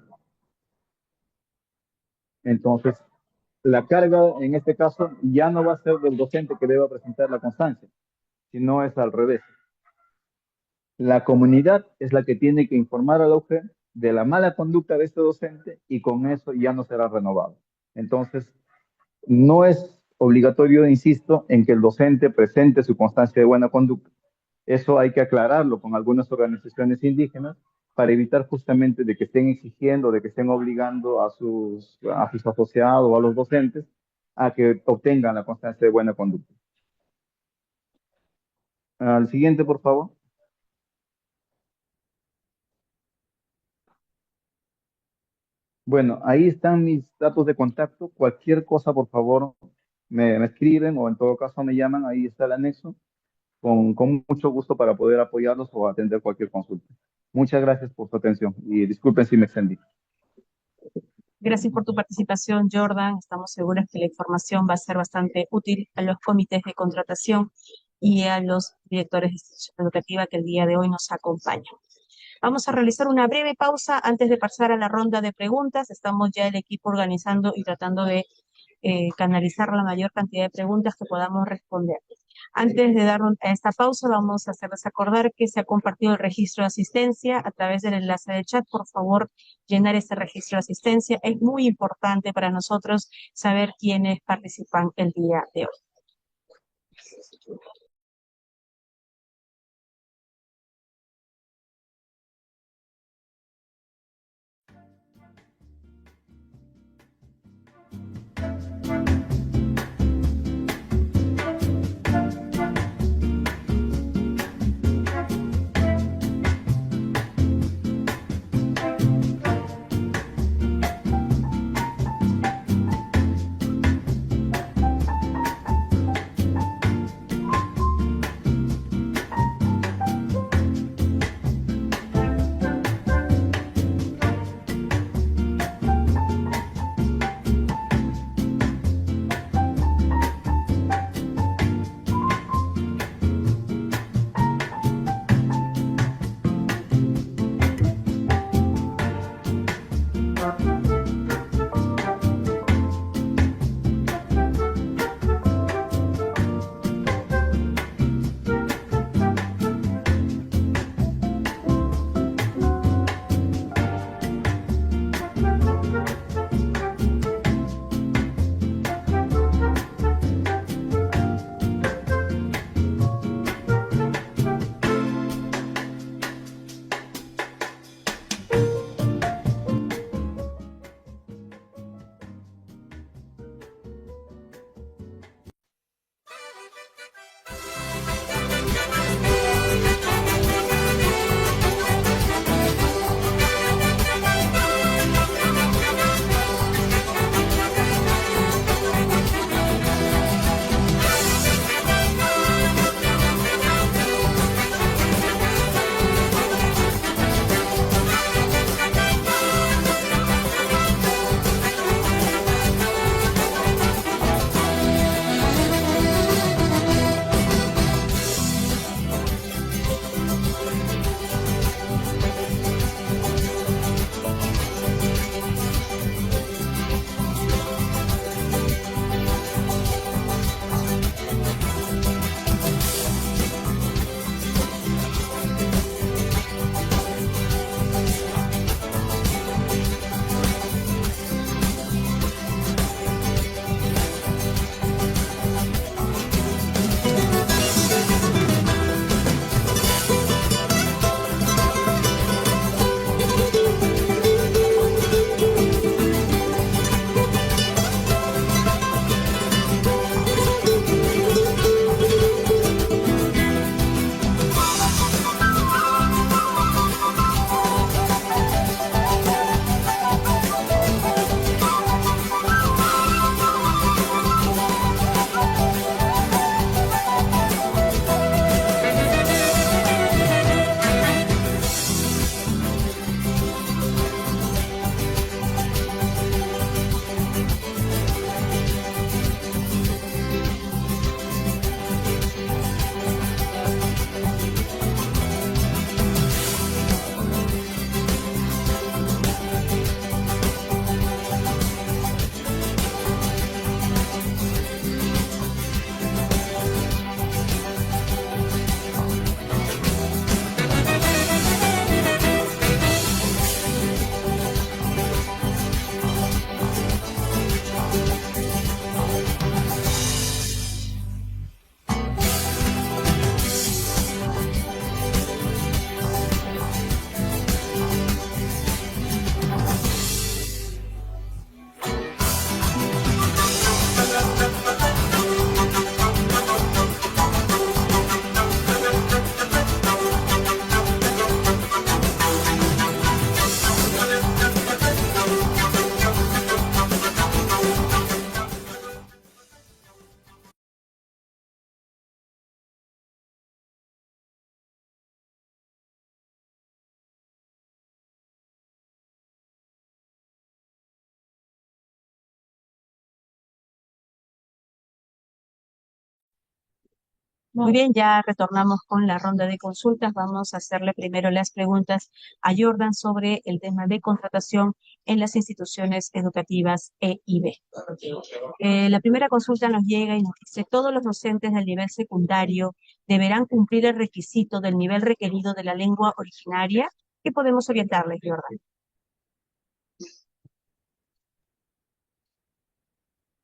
Speaker 5: Entonces, la carga en este caso ya no va a ser del docente que deba presentar la constancia, sino es al revés. La comunidad es la que tiene que informar a la UGEL de la mala conducta de este docente y con eso ya no será renovado. Entonces, no es obligatorio, insisto, en que el docente presente su constancia de buena conducta. Eso hay que aclararlo con algunas organizaciones indígenas para evitar justamente de que estén exigiendo, de que estén obligando a sus asociados o a los docentes a que obtengan la constancia de buena conducta. Al siguiente, por favor. Bueno, ahí están mis datos de contacto. Cualquier cosa, por favor, me escriben o en todo caso me llaman. Ahí está el anexo. Con mucho gusto para poder apoyarlos o atender cualquier consulta. Muchas gracias por su atención y disculpen si me extendí.
Speaker 2: Gracias por tu participación, Jordan. Estamos seguros que la información va a ser bastante útil a los comités de contratación y a los directores de institución educativa que el día de hoy nos acompañan. Vamos a realizar una breve pausa antes de pasar a la ronda de preguntas. Estamos ya el equipo organizando y tratando de canalizar la mayor cantidad de preguntas que podamos responder. Antes de dar a esta pausa, vamos a hacerles acordar que se ha compartido el registro de asistencia a través del enlace de chat. Por favor, llenar este registro de asistencia. Es muy importante para nosotros saber quiénes participan el día de hoy. Muy bien, ya retornamos con la ronda de consultas. Vamos a hacerle primero las preguntas a Jordan sobre el tema de contratación en las instituciones educativas EIB. La primera consulta nos llega y nos dice, ¿todos los docentes del nivel secundario deberán cumplir el requisito del nivel requerido de la lengua originaria? ¿Qué podemos orientarles, Jordan?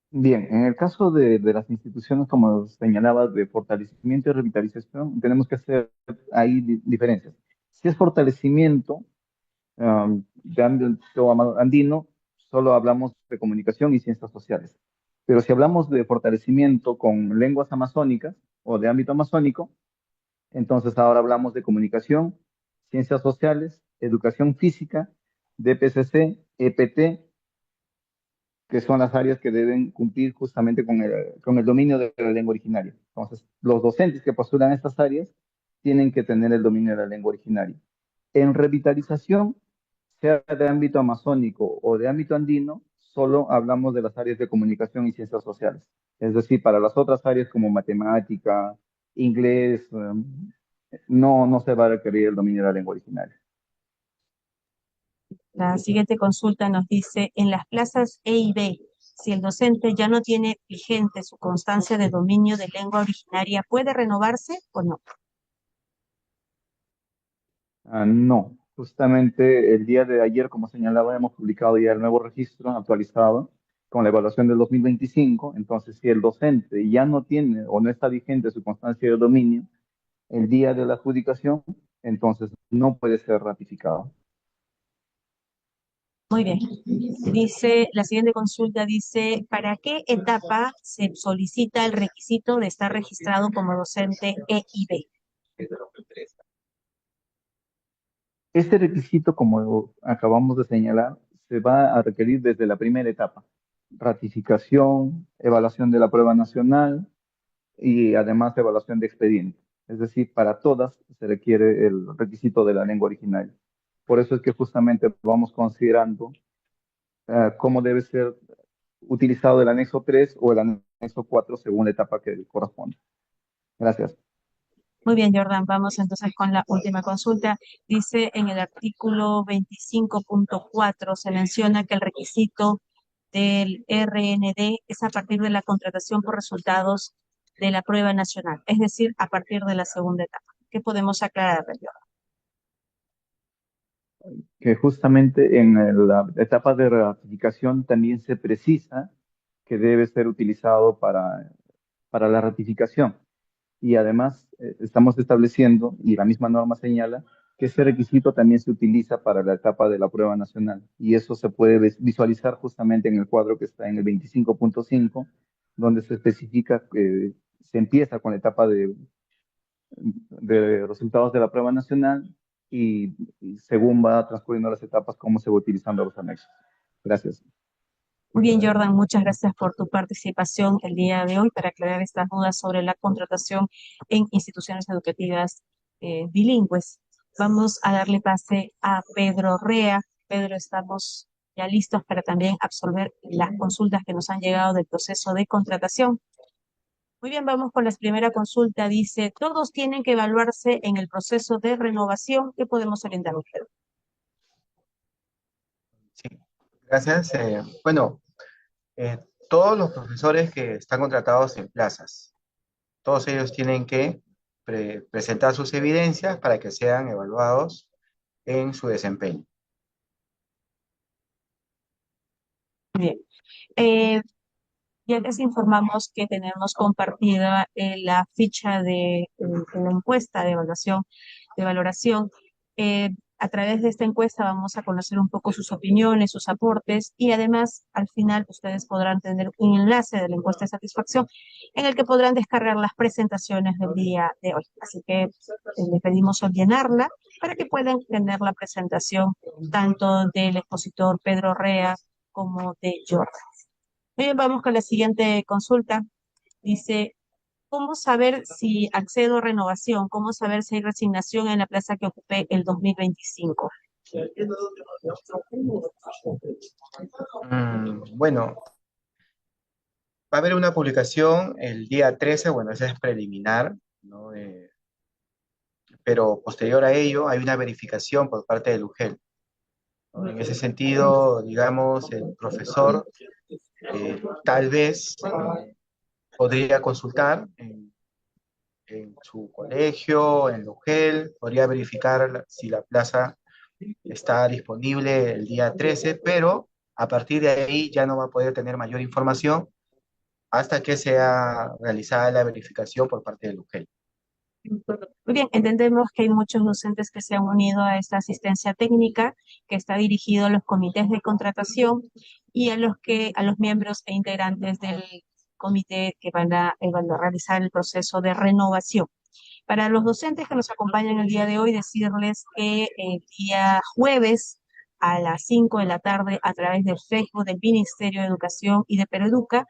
Speaker 5: Bien, en el caso de las instituciones, como señalaba, de fortalecimiento y revitalización, tenemos que hacer ahí diferencias. Si es fortalecimiento de ámbito andino, solo hablamos de comunicación y ciencias sociales. Pero si hablamos de fortalecimiento con lenguas amazónicas o de ámbito amazónico, entonces ahora hablamos de comunicación, ciencias sociales, educación física, DPCC, EPT, que son las áreas que deben cumplir justamente con el dominio de la lengua originaria. Entonces, los docentes que postulan estas áreas tienen que tener el dominio de la lengua originaria. En revitalización, sea de ámbito amazónico o de ámbito andino, solo hablamos de las áreas de comunicación y ciencias sociales. Es decir, para las otras áreas como matemática, inglés, no se va a requerir el dominio de la lengua originaria.
Speaker 2: La siguiente consulta nos dice, en las plazas E y B, si el docente ya no tiene vigente su constancia de dominio de lengua originaria, ¿puede renovarse o no?
Speaker 5: No, justamente el día de ayer, como señalaba, hemos publicado ya el nuevo registro actualizado con la evaluación del 2025. Entonces, si el docente ya no tiene o no está vigente su constancia de dominio el día de la adjudicación, entonces no puede ser ratificado.
Speaker 2: Muy bien. Dice, la siguiente consulta dice, ¿para qué etapa se solicita el requisito de estar registrado como docente E y B?
Speaker 5: Este requisito, como acabamos de señalar, se va a requerir desde la primera etapa: ratificación, evaluación de la prueba nacional y además evaluación de expediente. Es decir, para todas se requiere el requisito de la lengua originaria. Por eso es que justamente vamos considerando cómo debe ser utilizado el anexo 3 o el anexo 4 según la etapa que corresponde. Gracias.
Speaker 2: Muy bien, Jordan, vamos entonces con la última consulta. Dice en el artículo 25.4 se menciona que el requisito del RND es a partir de la contratación por resultados de la prueba nacional, es decir, a partir de la segunda etapa. ¿Qué podemos aclarar, Jordan?
Speaker 5: Que justamente en la etapa de ratificación también se precisa que debe ser utilizado para la ratificación. Y además estamos estableciendo, y la misma norma señala, que ese requisito también se utiliza para la etapa de la prueba nacional. Y eso se puede visualizar justamente en el cuadro que está en el 25.5, donde se especifica que se empieza con la etapa de resultados de la prueba nacional y según va transcurriendo las etapas, cómo se va utilizando los anexos. Gracias.
Speaker 2: Muy bien, Jordan, muchas gracias por tu participación el día de hoy para aclarar estas dudas sobre la contratación en instituciones educativas bilingües. Vamos a darle pase a Pedro Rea. Pedro, estamos ya listos para también absolver las consultas que nos han llegado del proceso de contratación. Muy bien, vamos con la primera consulta. Dice, todos tienen que evaluarse en el proceso de renovación. ¿Qué podemos orientar usted?
Speaker 4: Sí, gracias. Bueno, todos los profesores que están contratados en plazas, todos ellos tienen que presentar sus evidencias para que sean evaluados en su desempeño.
Speaker 2: Bien. Eh, Ya les informamos que tenemos compartida la ficha de la encuesta de evaluación, de valoración. A través de esta encuesta vamos a conocer un poco sus opiniones, sus aportes y además al final ustedes podrán tener un enlace de la encuesta de satisfacción en el que podrán descargar las presentaciones del día de hoy. Así que les pedimos llenarla para que puedan tener la presentación tanto del expositor Pedro Rea como de Jordan. Bien, vamos con la siguiente consulta. Dice, ¿cómo saber si accedo a renovación? ¿Cómo saber si hay resignación en la plaza que ocupé el 2025?
Speaker 4: Bueno, va a haber una publicación el día 13, bueno, esa es preliminar, ¿no? Pero posterior a ello hay una verificación por parte del UGEL, ¿no? En ese sentido, digamos, el profesor tal vez podría consultar en su colegio, en el UGEL, podría verificar si la plaza está disponible el día 13, pero a partir de ahí ya no va a poder tener mayor información hasta que sea realizada la verificación por parte del UGEL.
Speaker 2: Muy bien, entendemos que hay muchos docentes que se han unido a esta asistencia técnica que está dirigido a los comités de contratación y a los miembros e integrantes del comité que van a realizar el proceso de renovación. Para los docentes que nos acompañan el día de hoy, decirles que el día jueves a las 5 de la tarde, a través del Facebook del Ministerio de Educación y de Pereduca,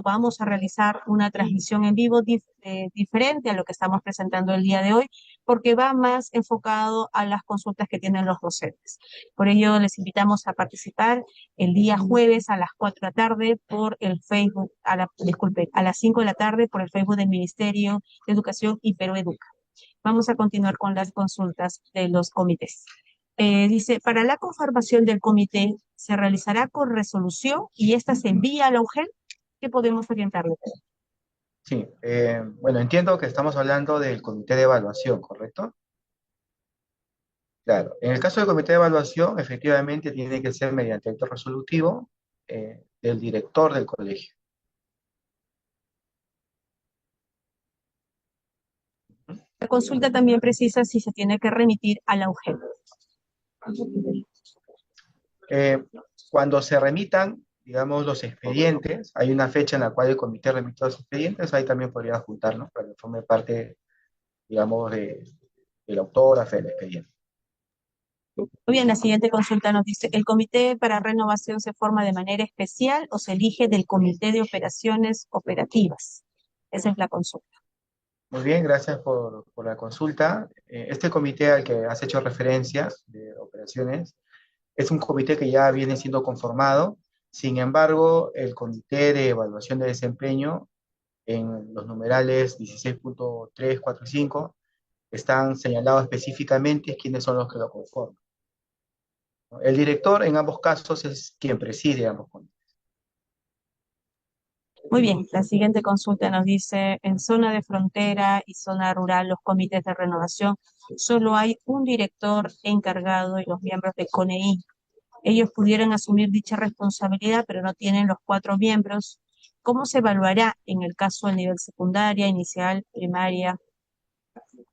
Speaker 2: vamos a realizar una transmisión en vivo diferente a lo que estamos presentando el día de hoy, porque va más enfocado a las consultas que tienen los docentes. Por ello, les invitamos a participar el día jueves a las 4 de la tarde por el Facebook, a las 5 de la tarde por el Facebook del Ministerio de Educación y Perú Educa. Vamos a continuar con las consultas de los comités. Dice, para la conformación del comité se realizará con resolución y esta se envía a la UGEL. ¿Qué podemos orientarle?
Speaker 4: Sí, bueno, entiendo que estamos hablando del comité de evaluación, ¿correcto? Claro, en el caso del comité de evaluación, efectivamente tiene que ser mediante acto resolutivo del director del colegio.
Speaker 2: La consulta también precisa si se tiene que remitir a la UGEL.
Speaker 4: Cuando se remitan, digamos, los expedientes, hay una fecha en la cual el comité remite los expedientes, ahí también podría juntarnos para que forme parte, digamos, del autógrafo del expediente.
Speaker 2: Muy bien, la siguiente consulta nos dice, ¿el comité para renovación se forma de manera especial o se elige del comité de operaciones operativas? Esa es la consulta.
Speaker 4: Muy bien, gracias por la consulta. Este comité al que has hecho referencia de operaciones es un comité que ya viene siendo conformado. Sin embargo, el comité de evaluación de desempeño en los numerales 16.3, 4 y 5 están señalados específicamente quiénes son los que lo conforman, ¿no? El director en ambos casos es quien preside ambos comités.
Speaker 2: Muy bien, la siguiente consulta nos dice, en zona de frontera y zona rural, los comités de renovación, solo hay un director encargado y los miembros de CONEI. Ellos pudieran asumir dicha responsabilidad, pero no tienen los 4 miembros. ¿Cómo se evaluará en el caso del nivel secundaria, inicial, primaria?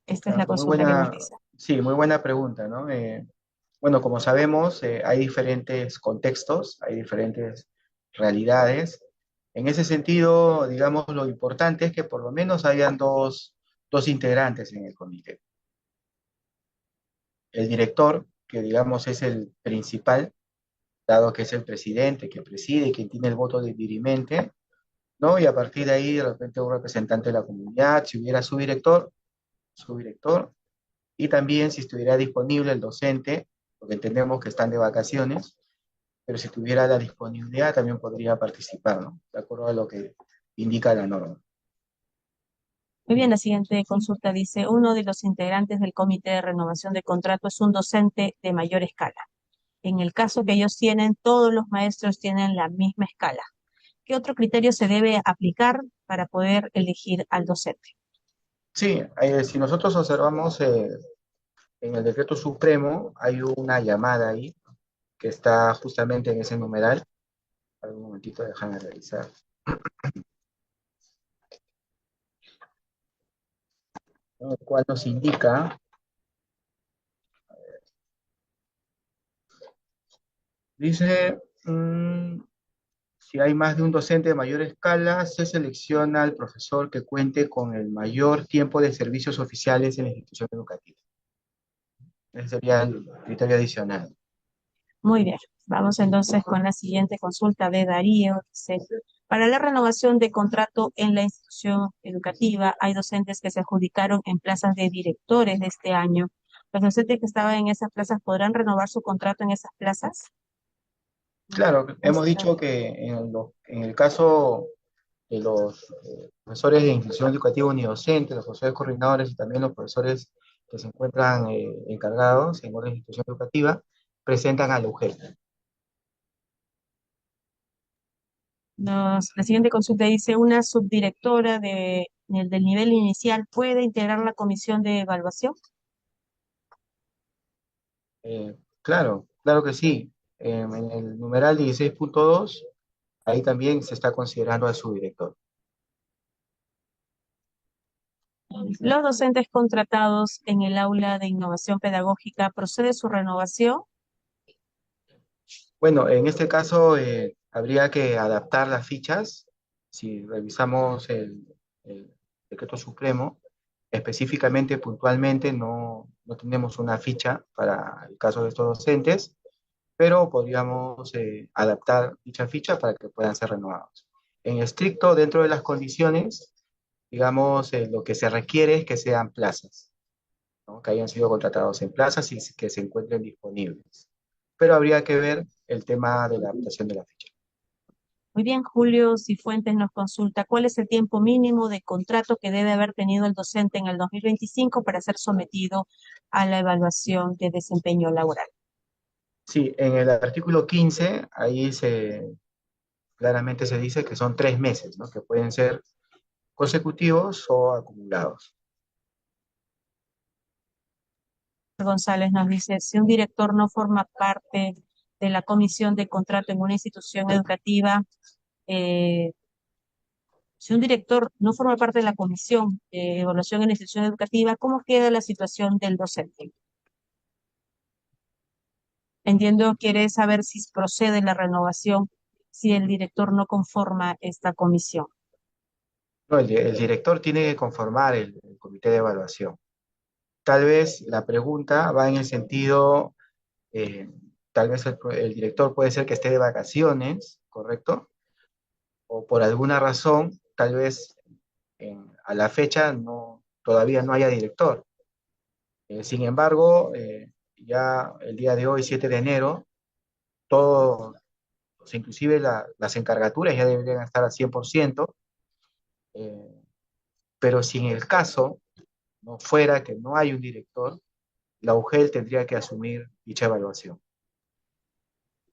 Speaker 2: Esta es la
Speaker 4: Muy
Speaker 2: consulta que nos
Speaker 4: buena,
Speaker 2: dice.
Speaker 4: sí, muy buena pregunta, ¿no? Bueno, como sabemos, hay diferentes contextos, hay diferentes realidades. En ese sentido, digamos, lo importante es que por lo menos hayan dos integrantes en el comité. El director, que digamos es el principal, dado que es el presidente, que preside, quien tiene el voto de dirimente, ¿no? Y a partir de ahí, de repente, un representante de la comunidad, si hubiera su director, y también si estuviera disponible el docente, porque entendemos que están de vacaciones, pero si tuviera la disponibilidad también podría participar, ¿no? De acuerdo a lo que indica la norma.
Speaker 2: Muy bien, la siguiente consulta dice, uno de los integrantes del comité de renovación de contrato es un docente de mayor escala. En el caso que ellos tienen, todos los maestros tienen la misma escala. ¿Qué otro criterio se debe aplicar para poder elegir al docente?
Speaker 4: Sí, si nosotros observamos en el decreto supremo, hay una llamada ahí que está justamente en ese numeral. Un momentito, déjame revisar. El cual nos indica, dice, si hay más de un docente de mayor escala, se selecciona al profesor que cuente con el mayor tiempo de servicios oficiales en la institución educativa. Ese sería el criterio adicional.
Speaker 2: Muy bien, vamos entonces con la siguiente consulta de Darío. Dice, para la renovación de contrato en la institución educativa, hay docentes que se adjudicaron en plazas de directores de este año. ¿Los docentes que estaban en esas plazas podrán renovar su contrato en esas plazas?
Speaker 4: Claro, hemos dicho que en el caso de los profesores de institución educativa unidocente, los profesores coordinadores y también los profesores que se encuentran encargados en una institución educativa, presentan a la UGEL.
Speaker 2: La siguiente consulta dice, ¿una subdirectora del nivel inicial puede integrar la comisión de evaluación?
Speaker 4: Claro, claro que sí. En el numeral 16.2, ahí también se está considerando al subdirector.
Speaker 2: Los docentes contratados en el aula de innovación pedagógica, ¿procede su renovación?
Speaker 4: Bueno, en este caso habría que adaptar las fichas. Si revisamos el decreto supremo, específicamente, puntualmente, no tenemos una ficha para el caso de estos docentes, pero podríamos adaptar dicha ficha para que puedan ser renovados. En estricto, dentro de las condiciones, digamos, lo que se requiere es que sean plazas, ¿no? Que hayan sido contratados en plazas y que se encuentren disponibles. Pero habría que ver el tema de la adaptación de la ficha.
Speaker 2: Muy bien, Julio Cifuentes nos consulta, ¿cuál es el tiempo mínimo de contrato que debe haber tenido el docente en el 2025 para ser sometido a la evaluación de desempeño laboral?
Speaker 4: Sí, en el artículo 15, claramente se dice que son 3 meses, ¿no? Que pueden ser consecutivos o acumulados.
Speaker 2: González nos dice, si un director no forma parte de la comisión de contrato en una institución educativa, si un director no forma parte de la comisión de evaluación en la institución educativa, ¿cómo queda la situación del docente? Entiendo, quiere saber si procede la renovación si el director no conforma esta comisión.
Speaker 4: No, el director tiene que conformar el comité de evaluación. Tal vez la pregunta va en el sentido, eh, tal vez el director puede ser que esté de vacaciones, ¿correcto? O por alguna razón, tal vez a la fecha todavía no haya director. Sin embargo, ya el día de hoy, 7 de enero, todo, o sea, inclusive las encargaturas ya deberían estar al 100%, eh, pero si en el caso no fuera que no hay un director, la UGEL tendría que asumir dicha evaluación.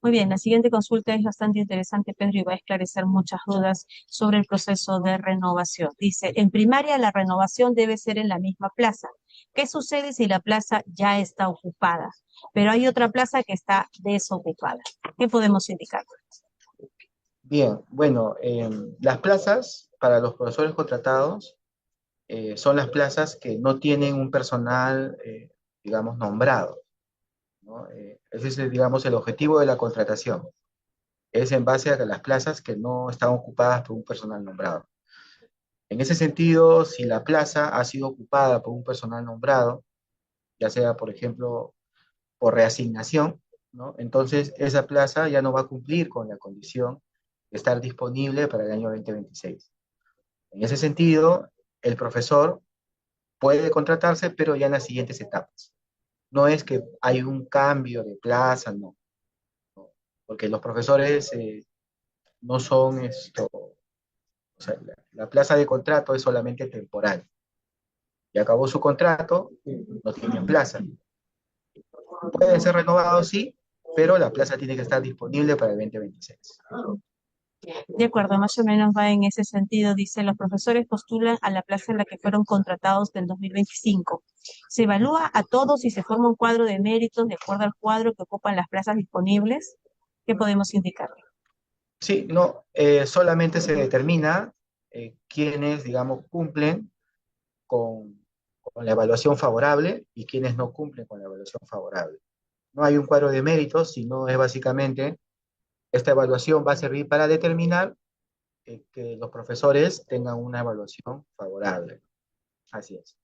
Speaker 2: Muy bien, la siguiente consulta es bastante interesante, Pedro, y va a esclarecer muchas dudas sobre el proceso de renovación. Dice, en primaria la renovación debe ser en la misma plaza. ¿Qué sucede si la plaza ya está ocupada, pero hay otra plaza que está desocupada? ¿Qué podemos indicar?
Speaker 4: Bien, bueno, las plazas para los profesores contratados son las plazas que no tienen un personal, digamos, nombrado, ¿no? Ese es, digamos, el objetivo de la contratación. Es en base a las plazas que no están ocupadas por un personal nombrado. En ese sentido, si la plaza ha sido ocupada por un personal nombrado, ya sea, por ejemplo, por reasignación, ¿no? Entonces esa plaza ya no va a cumplir con la condición de estar disponible para el año 2026. En ese sentido, el profesor puede contratarse, pero ya en las siguientes etapas. No es que hay un cambio de plaza, no, porque los profesores no son esto, o sea, la plaza de contrato es solamente temporal. Y acabó su contrato, no tiene plaza. Pueden ser renovados, sí, pero la plaza tiene que estar disponible para el 2026.
Speaker 2: De acuerdo, más o menos va en ese sentido. Dice, los profesores postulan a la plaza en la que fueron contratados del 2025. Se evalúa a todos y se forma un cuadro de méritos de acuerdo al cuadro que ocupan las plazas disponibles. ¿Qué podemos indicar?
Speaker 4: Sí, no, solamente se determina quiénes, digamos, cumplen con la evaluación favorable y quiénes no cumplen con la evaluación favorable. No hay un cuadro de méritos, sino es básicamente, esta evaluación va a servir para determinar que los profesores tengan una evaluación favorable. Así es,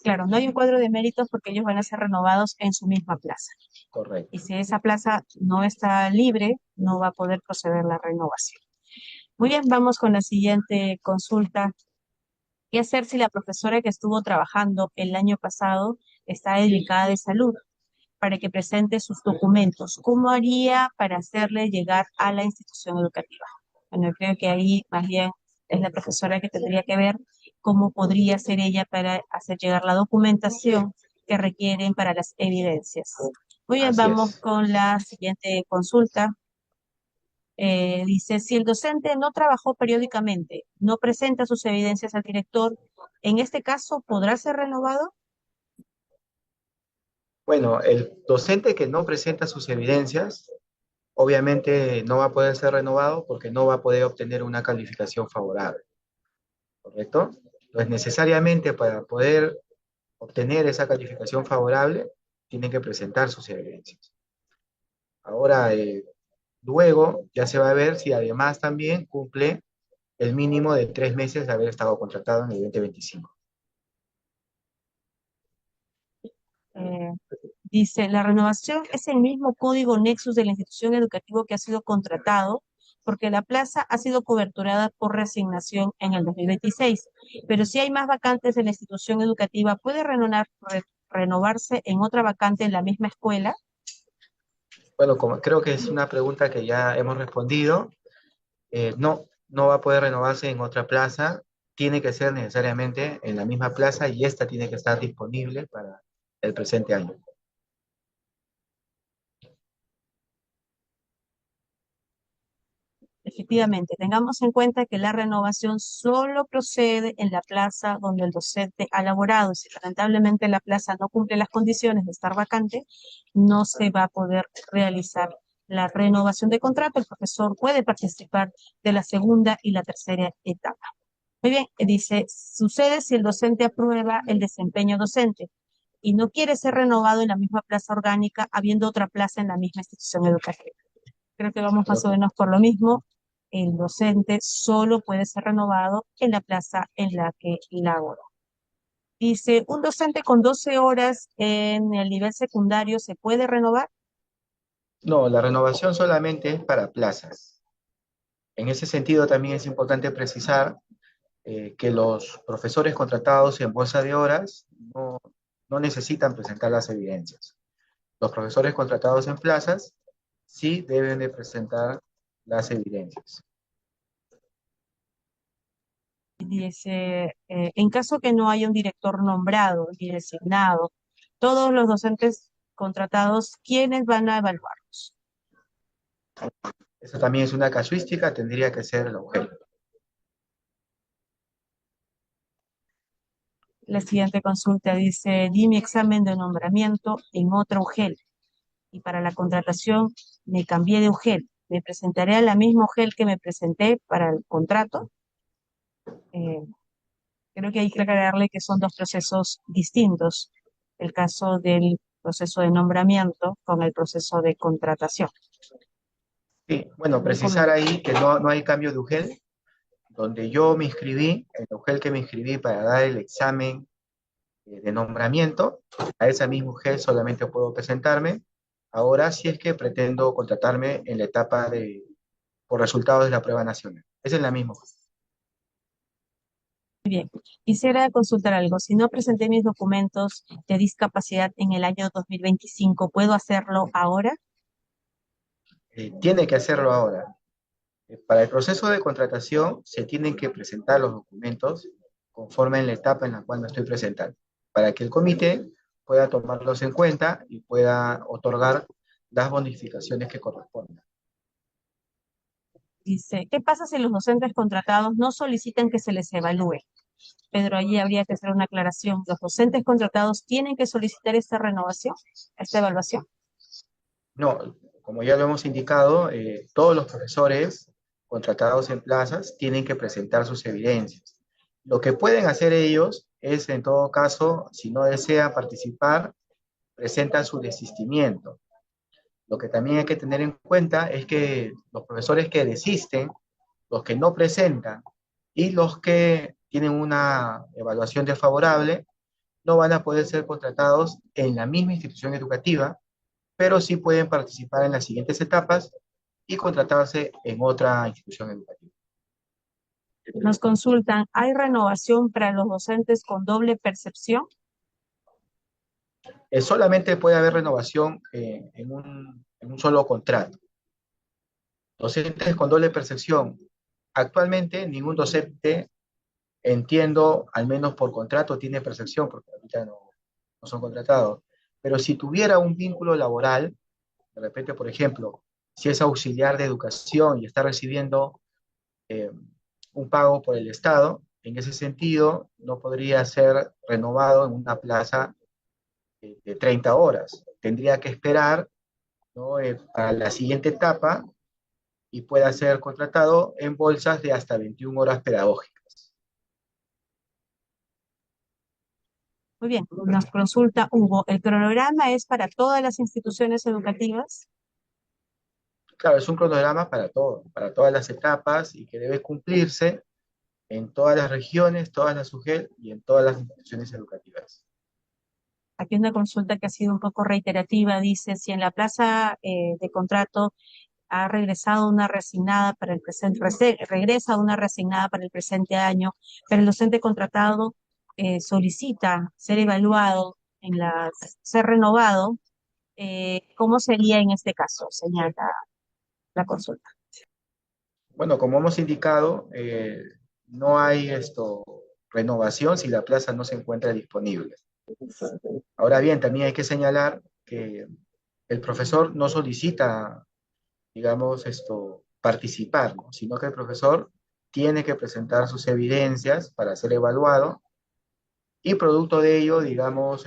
Speaker 2: Claro, no hay un cuadro de méritos porque ellos van a ser renovados en su misma plaza. Y
Speaker 4: correcto.
Speaker 2: si esa plaza no está libre, no va a poder proceder la renovación. Muy bien, vamos con la siguiente consulta. ¿Qué hacer si la profesora que estuvo trabajando el año pasado está delicada de salud? Para que presente sus documentos. ¿Cómo haría para hacerle llegar a la institución educativa? Bueno, creo que ahí más bien es la profesora que tendría que ver cómo podría ser ella para hacer llegar la documentación que requieren para las evidencias. Muy bien,
Speaker 4: Así
Speaker 2: vamos
Speaker 4: es.
Speaker 2: con la siguiente consulta. Dice, si el docente no trabajó periódicamente, no presenta sus evidencias al director, en este caso, ¿podrá ser renovado?
Speaker 4: Bueno, el docente que no presenta sus evidencias, obviamente no va a poder ser renovado porque no va a poder obtener una calificación favorable, ¿correcto? Entonces, necesariamente para poder obtener esa calificación favorable, tienen que presentar sus evidencias. Ahora, luego ya se va a ver si además también cumple el mínimo de 3 meses de haber estado contratado en el 2025.
Speaker 2: Eh, Dice, la renovación es el mismo código Nexus de la institución educativa que ha sido contratado, porque la plaza ha sido coberturada por reasignación en el 2026. Pero si hay más vacantes en la institución educativa, ¿puede renovarse en otra vacante en la misma escuela?
Speaker 4: Bueno, como creo que es una pregunta que ya hemos respondido, no, no va a poder renovarse en otra plaza, tiene que ser necesariamente en la misma plaza y esta tiene que estar disponible para el presente año.
Speaker 2: Efectivamente, tengamos en cuenta que la renovación solo procede en la plaza donde el docente ha laborado. Si lamentablemente la plaza no cumple las condiciones de estar vacante, no se va a poder realizar la renovación de contrato. El profesor puede participar de la segunda y la tercera etapa. Muy bien, dice, sucede si el docente aprueba el desempeño docente y no quiere ser renovado en la misma plaza orgánica, habiendo otra plaza en la misma institución educativa. Creo que vamos
Speaker 4: Creo
Speaker 2: más o
Speaker 4: que
Speaker 2: menos por lo mismo. El docente solo puede ser renovado en la plaza en la que labora. Dice, ¿un docente con 12 horas en el nivel secundario se puede renovar?
Speaker 4: no, la renovación solamente es para plazas. En ese sentido también es importante precisar que los profesores contratados en bolsa de horas no necesitan presentar las evidencias. Los profesores contratados en plazas sí deben de presentar las evidencias.
Speaker 2: Dice, en caso que no haya un director nombrado ni designado, todos los docentes contratados, ¿quiénes van a evaluarlos?
Speaker 4: Esa también es una casuística, tendría que ser el objeto.
Speaker 2: La siguiente consulta dice, di mi examen de nombramiento en otra UGEL y para la contratación me cambié de UGEL. ¿Me presentaré a la misma UGEL que me presenté para el contrato? Eh, Creo que hay que aclararle que son dos procesos distintos, el caso del proceso de nombramiento con el proceso de contratación.
Speaker 4: Sí, bueno,
Speaker 2: ¿Algún
Speaker 4: precisar
Speaker 2: comentario?
Speaker 4: ahí que no hay cambio de UGEL, donde yo me inscribí, el UGEL que me inscribí para dar el examen de nombramiento, a esa misma UGEL solamente puedo presentarme. Ahora sí es que pretendo contratarme en la etapa por resultados de la prueba nacional. Esa es la misma.
Speaker 2: Bien, quisiera consultar algo. Si no presenté mis documentos de discapacidad en el año 2025, ¿puedo hacerlo ahora?
Speaker 4: Tiene que hacerlo ahora. Para el proceso de contratación se tienen que presentar los documentos conforme en la etapa en la cual me estoy presentando, para que el comité pueda tomarlos en cuenta y pueda otorgar las bonificaciones que correspondan.
Speaker 2: Dice, ¿qué pasa si los docentes contratados no solicitan que se les evalúe? Pedro, allí habría que hacer una aclaración. ¿Los docentes contratados tienen que solicitar esta renovación, esta evaluación?
Speaker 4: No, como ya lo hemos indicado, todos los profesores contratados en plazas tienen que presentar sus evidencias. Lo que pueden hacer ellos es, en todo caso, si no desean participar, presentan su desistimiento. Lo que también hay que tener en cuenta es que los profesores que desisten, los que no presentan y los que tienen una evaluación desfavorable, no van a poder ser contratados en la misma institución educativa, pero sí pueden participar en las siguientes etapas y contratarse en otra institución educativa.
Speaker 2: Nos consultan, ¿hay renovación para los docentes con doble percepción?
Speaker 4: Solamente puede haber renovación en un solo contrato. Docentes con doble percepción Actualmente ningún docente, entiendo, al menos por contrato, tiene percepción, porque ahorita no son contratados. Pero si tuviera un vínculo laboral, de repente, por ejemplo, si es auxiliar de educación y está recibiendo eh, un pago por el Estado, en ese sentido no podría ser renovado en una plaza de 30 horas. Tendría que esperar, ¿no? Para la siguiente etapa y pueda ser contratado en bolsas de hasta 21 horas pedagógicas.
Speaker 2: Muy bien, nos consulta Hugo. ¿El cronograma es para todas las instituciones educativas?
Speaker 4: Claro, es un cronograma para todo, para todas las etapas y que debe cumplirse en todas las regiones, todas las UGEL y en todas las instituciones educativas.
Speaker 2: Aquí una consulta que ha sido un poco reiterativa. Dice, si en la plaza de contrato ha regresado una resignada para el presente, regresa una resignada para el presente año, pero el docente contratado solicita ser evaluado ser renovado, ¿cómo sería en este caso? Señala la consulta.
Speaker 4: Bueno, como hemos indicado, no hay renovación si la plaza no se encuentra disponible. Ahora bien, también hay que señalar que el profesor no solicita, digamos, participar, ¿no? Sino que el profesor tiene que presentar sus evidencias para ser evaluado y producto de ello, digamos,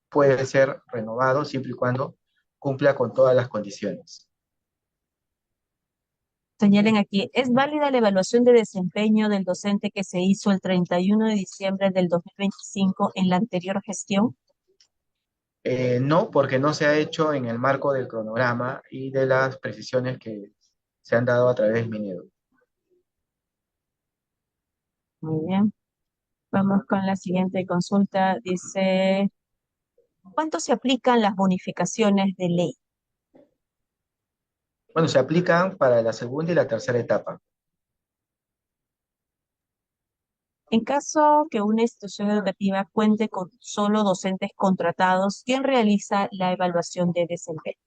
Speaker 4: puede ser renovado siempre y cuando cumpla con todas las condiciones.
Speaker 2: Señalen aquí, ¿es válida la evaluación de desempeño del docente que se hizo el 31 de diciembre del 2025 en la anterior gestión?
Speaker 4: No, porque no se ha hecho en el marco del cronograma y de las precisiones que se han dado a través del Minedo.
Speaker 2: Muy bien. Vamos con la siguiente consulta. Dice, ¿cuánto se aplican las bonificaciones de ley?
Speaker 4: Bueno, se aplican para la segunda y la tercera etapa.
Speaker 2: En caso que una institución educativa cuente con solo docentes contratados, ¿quién realiza la evaluación de desempeño?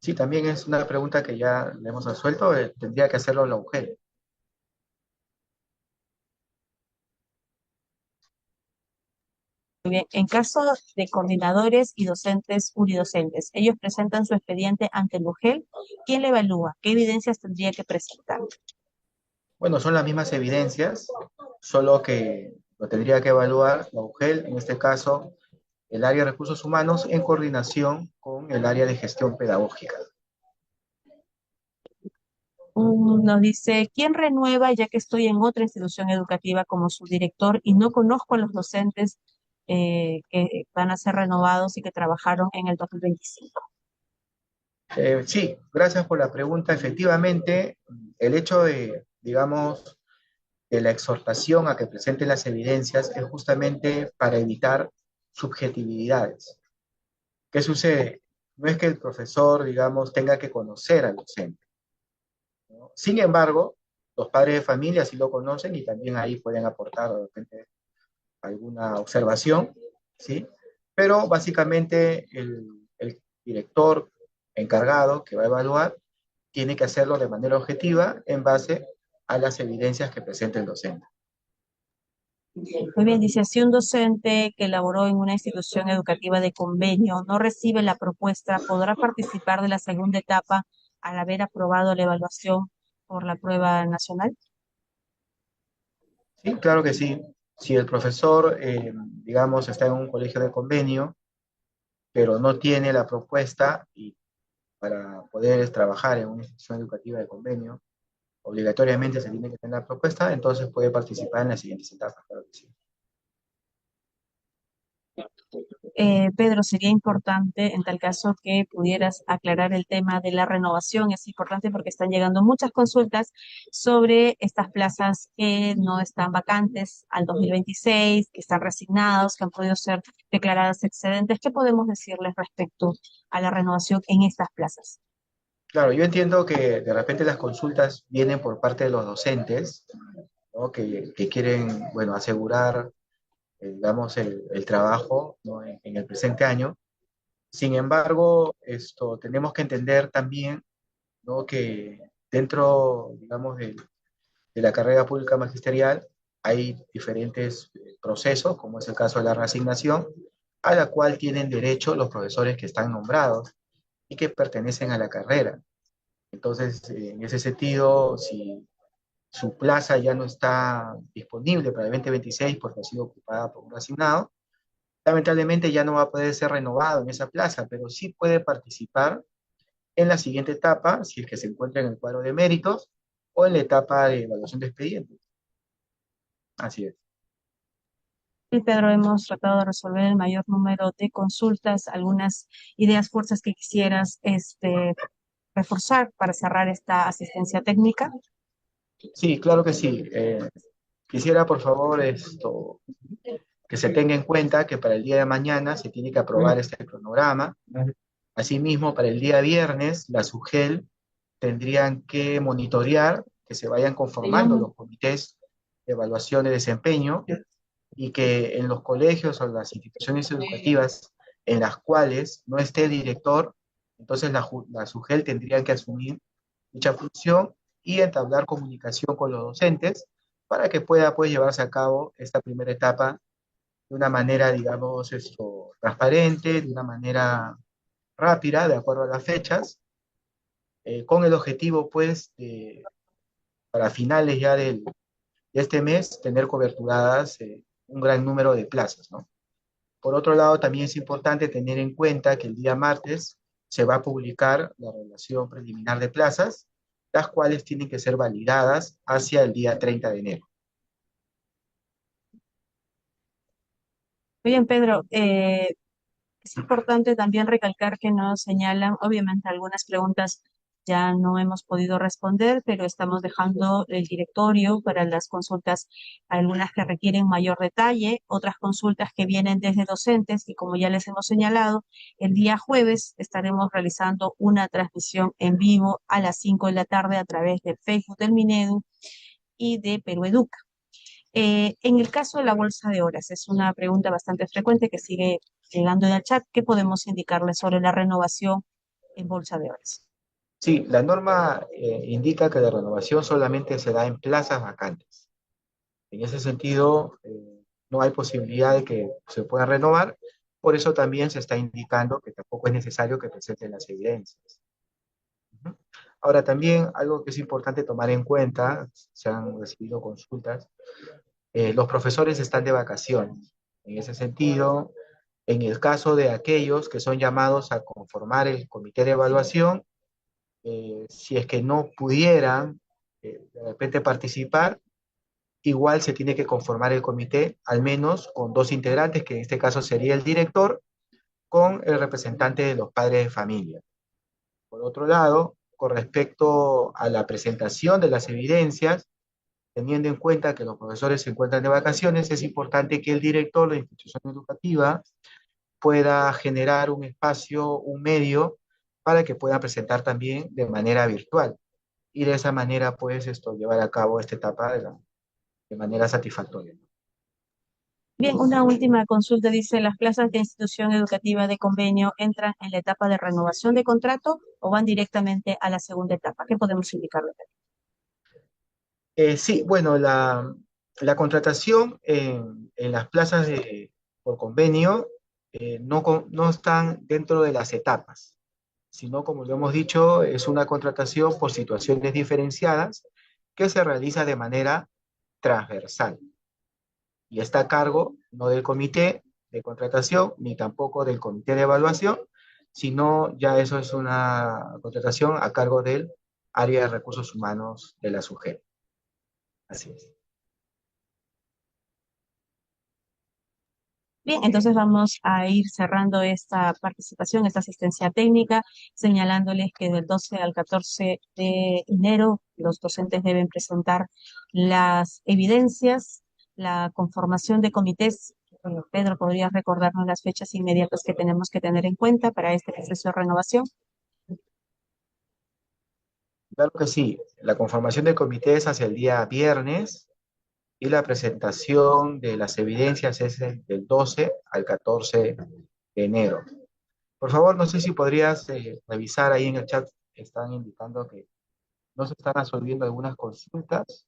Speaker 4: Sí, también es una pregunta que ya le hemos resuelto, tendría que hacerlo la UGEL.
Speaker 2: Muy bien. En caso de coordinadores y docentes unidocentes, ellos presentan su expediente ante el UGEL. ¿Quién le evalúa? ¿Qué evidencias tendría que presentar?
Speaker 4: Bueno, son las mismas evidencias, solo que lo tendría que evaluar la UGEL, en este caso el área de recursos humanos en coordinación con el área de gestión pedagógica.
Speaker 2: Nos dice, ¿quién renueva ya que estoy en otra institución educativa como subdirector y no conozco a los docentes que van a ser renovados y que trabajaron en el 2025?
Speaker 4: Sí, gracias por la pregunta. Efectivamente, el hecho de, digamos, de la exhortación a que presente las evidencias es justamente para evitar subjetividades. ¿Qué sucede? No es que el profesor, digamos, tenga que conocer al docente, ¿no? Sin embargo, los padres de familia sí lo conocen y también ahí pueden aportar de repente alguna observación, ¿sí? Pero básicamente el director encargado que va a evaluar tiene que hacerlo de manera objetiva en base a las evidencias que presente el docente.
Speaker 2: Muy bien, dice, si un docente que laboró en una institución educativa de convenio no recibe la propuesta, ¿podrá participar de la segunda etapa al haber aprobado la evaluación por la prueba nacional?
Speaker 4: Sí, claro que sí. Si el profesor, digamos, está en un colegio de convenio, pero no tiene la propuesta y para poder trabajar en una institución educativa de convenio, obligatoriamente se tiene que tener la propuesta, entonces puede participar en las siguientes etapas, claro que sí.
Speaker 2: Pedro, sería importante en tal caso que pudieras aclarar el tema de la renovación. Es importante porque están llegando muchas consultas sobre estas plazas que no están vacantes al 2026, que están resignados, que han podido ser declaradas excedentes. ¿Qué podemos decirles respecto a la renovación en estas plazas?
Speaker 4: Claro, yo entiendo que de repente las consultas vienen por parte de los docentes, ¿no? Que quieren, bueno, asegurar, digamos, el trabajo, ¿no? En el presente año. Sin embargo, tenemos que entender también, ¿no? Que dentro, digamos, de la carrera pública magisterial hay diferentes procesos, como es el caso de la reasignación, a la cual tienen derecho los profesores que están nombrados y que pertenecen a la carrera. Entonces, en ese sentido, si su plaza ya no está disponible para el 2026 porque ha sido ocupada por un asignado, lamentablemente ya no va a poder ser renovado en esa plaza, pero sí puede participar en la siguiente etapa, si es que se encuentra en el cuadro de méritos, o en la etapa de evaluación de expedientes. Así es.
Speaker 2: Sí, Pedro, hemos tratado de resolver el mayor número de consultas, algunas ideas fuerzas que quisieras reforzar para cerrar esta asistencia técnica.
Speaker 4: Sí, claro que sí. Quisiera, por favor, que se tenga en cuenta que para el día de mañana se tiene que aprobar este cronograma. Asimismo, para el día viernes, la SUGEL tendrían que monitorear que se vayan conformando los comités de evaluación de desempeño y que en los colegios o las instituciones educativas en las cuales no esté director, entonces la SUGEL tendría que asumir dicha función y entablar comunicación con los docentes para que pueda pues, llevarse a cabo esta primera etapa de una manera, digamos, transparente, de una manera rápida, de acuerdo a las fechas, con el objetivo, pues, para finales ya de este mes, tener coberturadas un gran número de plazas, ¿no? Por otro lado, también es importante tener en cuenta que el día martes se va a publicar la relación preliminar de plazas, las cuales tienen que ser validadas hacia el día 30 de enero.
Speaker 2: Muy bien, Pedro, es importante también recalcar que nos señalan, obviamente algunas preguntas ya no hemos podido responder, pero estamos dejando el directorio para las consultas, algunas que requieren mayor detalle, otras consultas que vienen desde docentes y como ya les hemos señalado, el día jueves estaremos realizando una transmisión en vivo a las 5 de la tarde a través de Facebook del Minedu y de Perú Educa. En el caso de la bolsa de horas, es una pregunta bastante frecuente que sigue llegando en el chat. ¿Qué podemos indicarle sobre la renovación en bolsa de horas?
Speaker 4: Sí, la norma indica que la renovación solamente se da en plazas vacantes. En ese sentido, no hay posibilidad de que se pueda renovar, por eso también se está indicando que tampoco es necesario que presenten las evidencias. Ujú. Ahora, también algo que es importante tomar en cuenta, se han recibido consultas, los profesores están de vacaciones. En ese sentido, en el caso de aquellos que son llamados a conformar el comité de evaluación, si es que no pudieran de repente participar, igual se tiene que conformar el comité, al menos con dos integrantes, que en este caso sería el director, con el representante de los padres de familia. Por otro lado, con respecto a la presentación de las evidencias, teniendo en cuenta que los profesores se encuentran de vacaciones, es importante que el director de la institución educativa pueda generar un espacio, un medio, para que puedan presentar también de manera virtual. Y de esa manera, pues, llevar a cabo esta etapa de manera satisfactoria.
Speaker 2: Bien, una última consulta dice, ¿las plazas de institución educativa de convenio entran en la etapa de renovación de contrato o van directamente a la segunda etapa? ¿Qué podemos indicarle?
Speaker 4: Sí, bueno, la contratación en las plazas por convenio no están dentro de las etapas, sino, como lo hemos dicho, es una contratación por situaciones diferenciadas que se realiza de manera transversal y está a cargo no del comité de contratación ni tampoco del comité de evaluación, sino ya eso es una contratación a cargo del área de recursos humanos de la SUGEL. Así es.
Speaker 2: Bien, entonces vamos a ir cerrando esta participación, esta asistencia técnica, señalándoles que del 12 al 14 de enero los docentes deben presentar las evidencias, la conformación de comités. Bueno, Pedro, ¿podrías recordarnos las fechas inmediatas que tenemos que tener en cuenta para este proceso de renovación?
Speaker 4: Claro que sí, la conformación del comité es hacia el día viernes y la presentación de las evidencias es del 12 al 14 de enero. Por favor, no sé si podrías revisar ahí en el chat, están indicando que no se están resolviendo algunas consultas.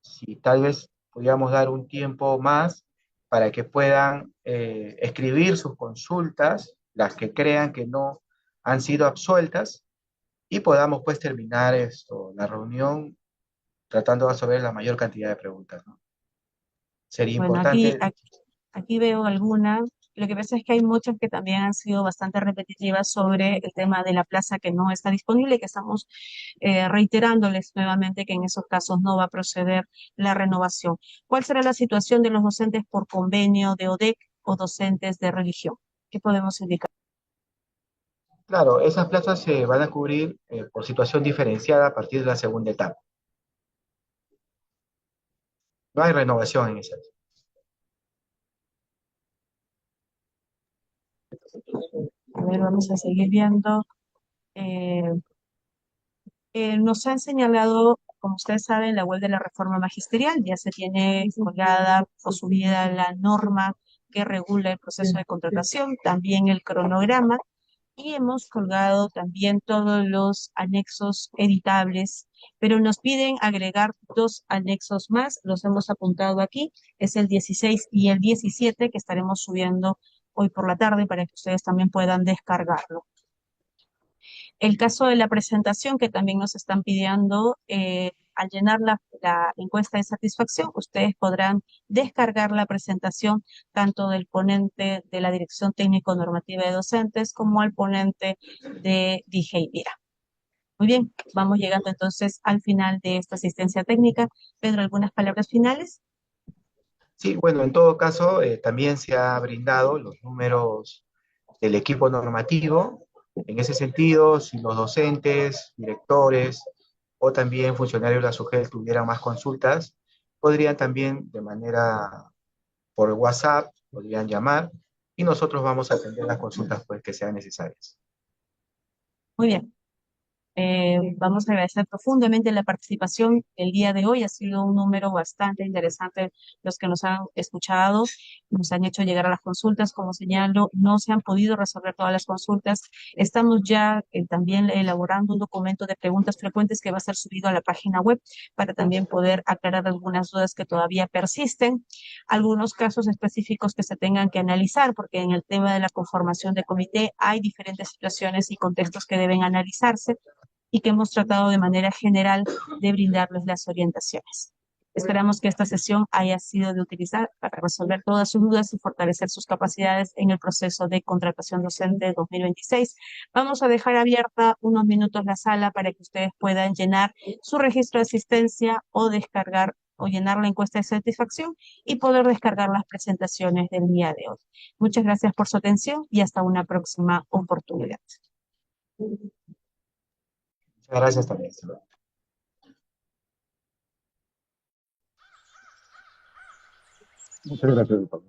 Speaker 4: si tal vez pudiéramos dar un tiempo más para que puedan escribir sus consultas, las que crean que no han sido absueltas, y podamos pues terminar la reunión tratando de resolver la mayor cantidad de preguntas, ¿no? Sería
Speaker 2: Bueno, aquí,
Speaker 4: importante.
Speaker 2: aquí veo algunas. Lo que pasa es que hay muchas que también han sido bastante repetitivas sobre el tema de la plaza que no está disponible y que estamos reiterándoles nuevamente que en esos casos no va a proceder la renovación. ¿Cuál será la situación de los docentes por convenio de ODEC o docentes de religión? ¿Qué podemos indicar?
Speaker 4: Claro, esas plazas se van a cubrir por situación diferenciada a partir de la segunda etapa. No hay renovación en esa.
Speaker 2: A ver, vamos a seguir viendo. Eh, nos han señalado, como ustedes saben, la web de la reforma magisterial. Ya se tiene colgada o subida la norma que regula el proceso de contratación, también el cronograma, y hemos colgado también todos los anexos editables, pero nos piden agregar dos anexos más, los hemos apuntado aquí, es el 16 y el 17 que estaremos subiendo hoy por la tarde para que ustedes también puedan descargarlo. El caso de la presentación que también nos están pidiendo, al llenar la encuesta de satisfacción, ustedes podrán descargar la presentación tanto del ponente de la Dirección Técnico Normativa de Docentes como al ponente de Digeidira. Muy bien, vamos llegando entonces al final de esta asistencia técnica. Pedro, ¿algunas palabras finales?
Speaker 4: Sí, bueno, en todo caso, también se ha brindado los números del equipo normativo. En ese sentido, si los docentes, directores o también funcionarios de la SUGEL tuvieran más consultas, podrían también de manera por WhatsApp, podrían llamar y nosotros vamos a atender las consultas pues, que sean necesarias.
Speaker 2: Muy bien. Vamos a agradecer profundamente la participación el día de hoy. Ha sido un número bastante interesante los que nos han escuchado, nos han hecho llegar a las consultas. Como señalo, no se han podido resolver todas las consultas. Estamos ya también elaborando un documento de preguntas frecuentes que va a ser subido a la página web para también poder aclarar algunas dudas que todavía persisten. Algunos casos específicos que se tengan que analizar, porque en el tema de la conformación de comité hay diferentes situaciones y contextos que deben analizarse y que hemos tratado de manera general de brindarles las orientaciones. Esperamos que esta sesión haya sido de utilizar para resolver todas sus dudas y fortalecer sus capacidades en el proceso de contratación docente 2026. Vamos a dejar abierta unos minutos la sala para que ustedes puedan llenar su registro de asistencia o descargar o llenar la encuesta de satisfacción y poder descargar las presentaciones del día de hoy. Muchas gracias por su atención y hasta una próxima oportunidad.
Speaker 4: Muchas gracias también.
Speaker 5: Muchas gracias, doctor.